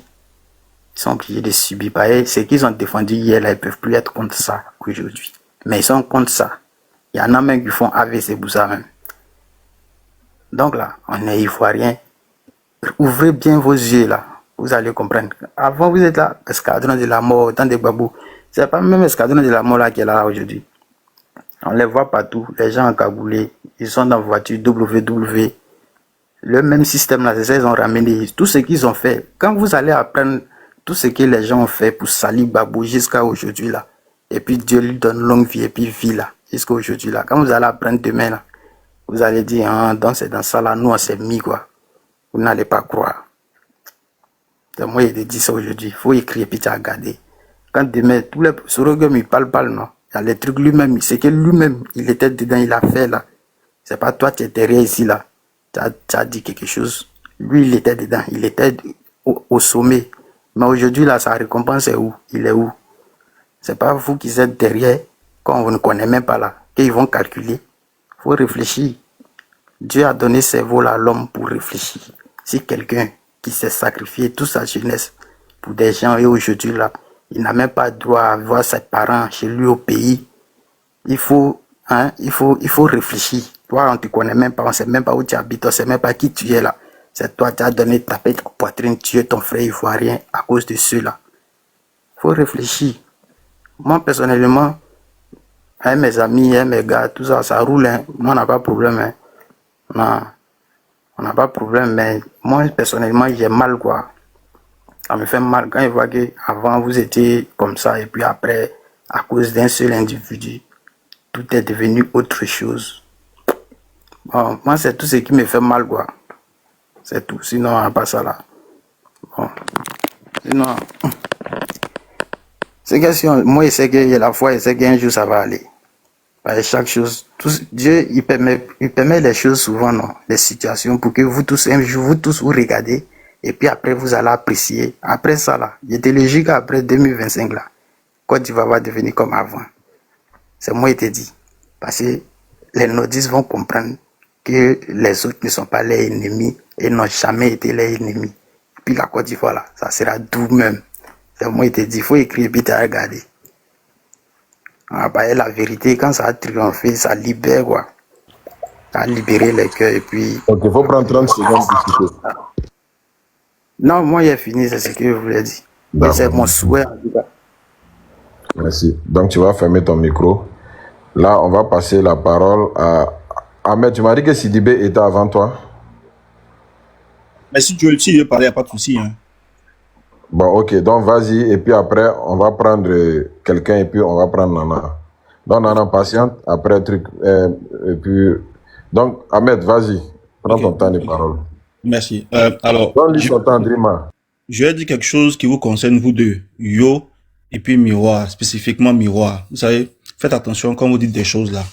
Ils sont obligés de subir. Pareil, ce qu'ils ont défendu hier là, ils ne peuvent plus être contre ça aujourd'hui. Mais ils sont contre ça. Il y en a même qui font AVC pour ça même. Donc là, on est ivoirien. Ouvrez bien vos yeux là. Vous allez comprendre. Avant, vous êtes là, escadron de la mort, tant de babous. C'est pas même escadron de la mort là qui est là aujourd'hui. On les voit partout. Les gens encagoulés. Ils sont dans voiture WW. Le même système là, c'est ça, ils ont ramené tout ce qu'ils ont fait. Quand vous allez apprendre tout ce que les gens ont fait pour salir Babou jusqu'à aujourd'hui là, et puis Dieu lui donne longue vie et puis vie là, jusqu'à aujourd'hui là. Quand vous allez apprendre demain là, vous allez dire, ah, donc c'est dans ça là, nous on s'est mis quoi. Vous n'allez pas croire. Donc moi il dit ça aujourd'hui, il faut écrire et puis tu as regardé. Quand demain, tous les surrogames ils parlent, non. Il y a les trucs lui-même, c'est que lui-même, il était dedans, il a fait là. C'est pas toi, tu es derrière ici là. Tu as dit quelque chose. Lui, il était dedans, il était au sommet. Mais aujourd'hui là, sa récompense est où? Il est où? C'est pas vous qui êtes derrière, quand on ne connaît même pas là, qu'ils vont calculer. Il faut réfléchir. Dieu a donné cerveau à l'homme pour réfléchir. Si quelqu'un qui s'est sacrifié toute sa jeunesse pour des gens et aujourd'hui là, il n'a même pas droit à voir ses parents chez lui au pays. Il faut réfléchir. Toi, on ne te connaît même pas, on ne sait même pas où tu habites, on ne sait même pas qui tu es là. C'est toi qui as donné taper ta poitrine, tuer ton frère ivoirien à cause de cela. Faut réfléchir. Moi, personnellement, avec mes amis, avec mes gars, tout ça, ça roule. Hein. Moi, on n'a pas de problème. Hein. Non, on n'a pas de problème. Mais moi, personnellement, j'ai mal, quoi. Ça me fait mal quand je vois qu'avant, vous étiez comme ça. Et puis après, à cause d'un seul individu, tout est devenu autre chose. Bon, moi, c'est tout ce qui me fait mal, quoi. C'est tout. Sinon, on n'a pas ça là. Bon. Sinon, c'est question. Moi, je sais qu'il y a la foi, je sais qu'un jour, ça va aller. Chaque chose, Dieu, il permet les choses souvent, non, les situations, pour que vous tous, un jour, vous regardez, et puis après, vous allez apprécier. Après ça, là, il était logique après 2025, là, Côte d'Ivoire va devenir comme avant. C'est moi qui te dis. Parce que les nordistes vont comprendre que les autres ne sont pas les ennemis et n'ont jamais été les ennemis. Et puis la Côte d'Ivoire, là, ça sera doux même. C'est moi qui te dis, il faut écrire et puis tu as regardé. La vérité, quand ça a triomphé, ça libère, quoi. Ça a libéré les cœurs et puis... Ok, il faut prendre 30 secondes pour discuter. Non, moi, j'ai fini, c'est ce que je voulais dire. C'est mon souhait, en tout cas. Merci. Donc, tu vas fermer ton micro. Là, on va passer la parole à Ahmed. Tu m'as dit que Sidibé était avant toi. Mais si tu veux parler, il n'y a pas de souci. Hein. Bon, ok. Donc, vas-y. Et puis après, on va prendre quelqu'un et puis on va prendre Nana. Donc, Nana, patiente. Après, truc. Et puis... Donc, Ahmed, vas-y. Prends ton temps de parole. Merci. Alors, donne-lui son temps, Drima. Je vais dire quelque chose qui vous concerne, vous deux. Yo et puis Miroir, spécifiquement Miroir. Vous savez, faites attention quand vous dites des choses là.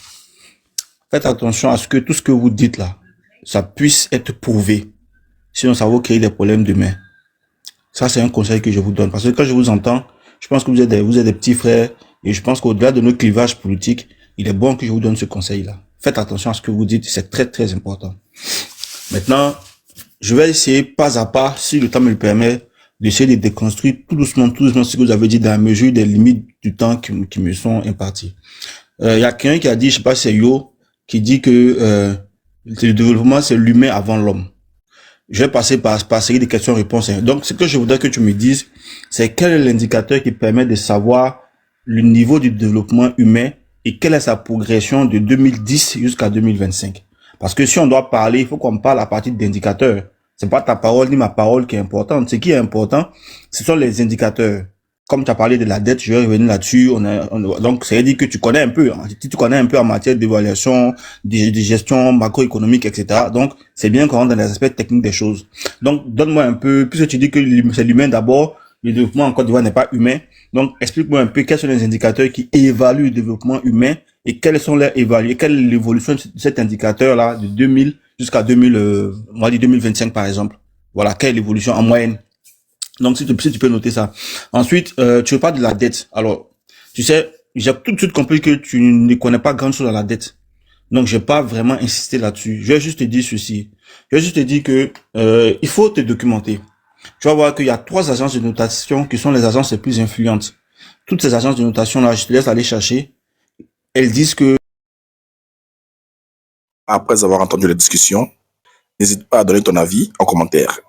Faites attention à ce que tout ce que vous dites là, ça puisse être prouvé. Sinon, ça va vous créer des problèmes demain. Ça, c'est un conseil que je vous donne. Parce que quand je vous entends, je pense que vous êtes des petits frères. Et je pense qu'au-delà de nos clivages politiques, il est bon que je vous donne ce conseil-là. Faites attention à ce que vous dites. C'est très, très important. Maintenant, je vais essayer pas à pas, si le temps me le permet, d'essayer de déconstruire tout doucement ce que vous avez dit dans la mesure des limites du temps qui me sont imparties. Il y a quelqu'un qui a dit, je sais pas si c'est Yo, qui dit que le développement, c'est l'humain avant l'homme. Je vais passer par série de questions-réponses. Donc, ce que je voudrais que tu me dises, c'est quel est l'indicateur qui permet de savoir le niveau du développement humain et quelle est sa progression de 2010 jusqu'à 2025. Parce que si on doit parler, il faut qu'on parle à partir d'indicateurs. C'est pas ta parole ni ma parole qui est importante. Ce qui est important, ce sont les indicateurs. Comme tu as parlé de la dette, je vais revenir là-dessus. Donc, ça veut dire que tu connais un peu. Tu connais un peu en matière d'évaluation, de gestion macroéconomique, etc. Donc, c'est bien qu'on rentre dans les aspects techniques des choses. Donc, donne-moi un peu, puisque tu dis que c'est l'humain d'abord, le développement en Côte d'Ivoire n'est pas humain. Donc, explique-moi un peu quels sont les indicateurs qui évaluent le développement humain et quelle est l'évolution de cet indicateur-là de 2000 jusqu'à 2025, par exemple. Voilà, quelle est l'évolution en moyenne. Donc, si tu peux noter ça. Ensuite, tu parles de la dette. Alors, tu sais, j'ai tout de suite compris que tu ne connais pas grand chose à la dette. Donc, je vais pas vraiment insister là-dessus. Je vais juste te dire ceci. Je vais juste te dire que, il faut te documenter. Tu vas voir qu'il y a 3 agences de notation qui sont les agences les plus influentes. Toutes ces agences de notation là, je te laisse aller chercher. Elles disent que... Après avoir entendu la discussion, n'hésite pas à donner ton avis en commentaire.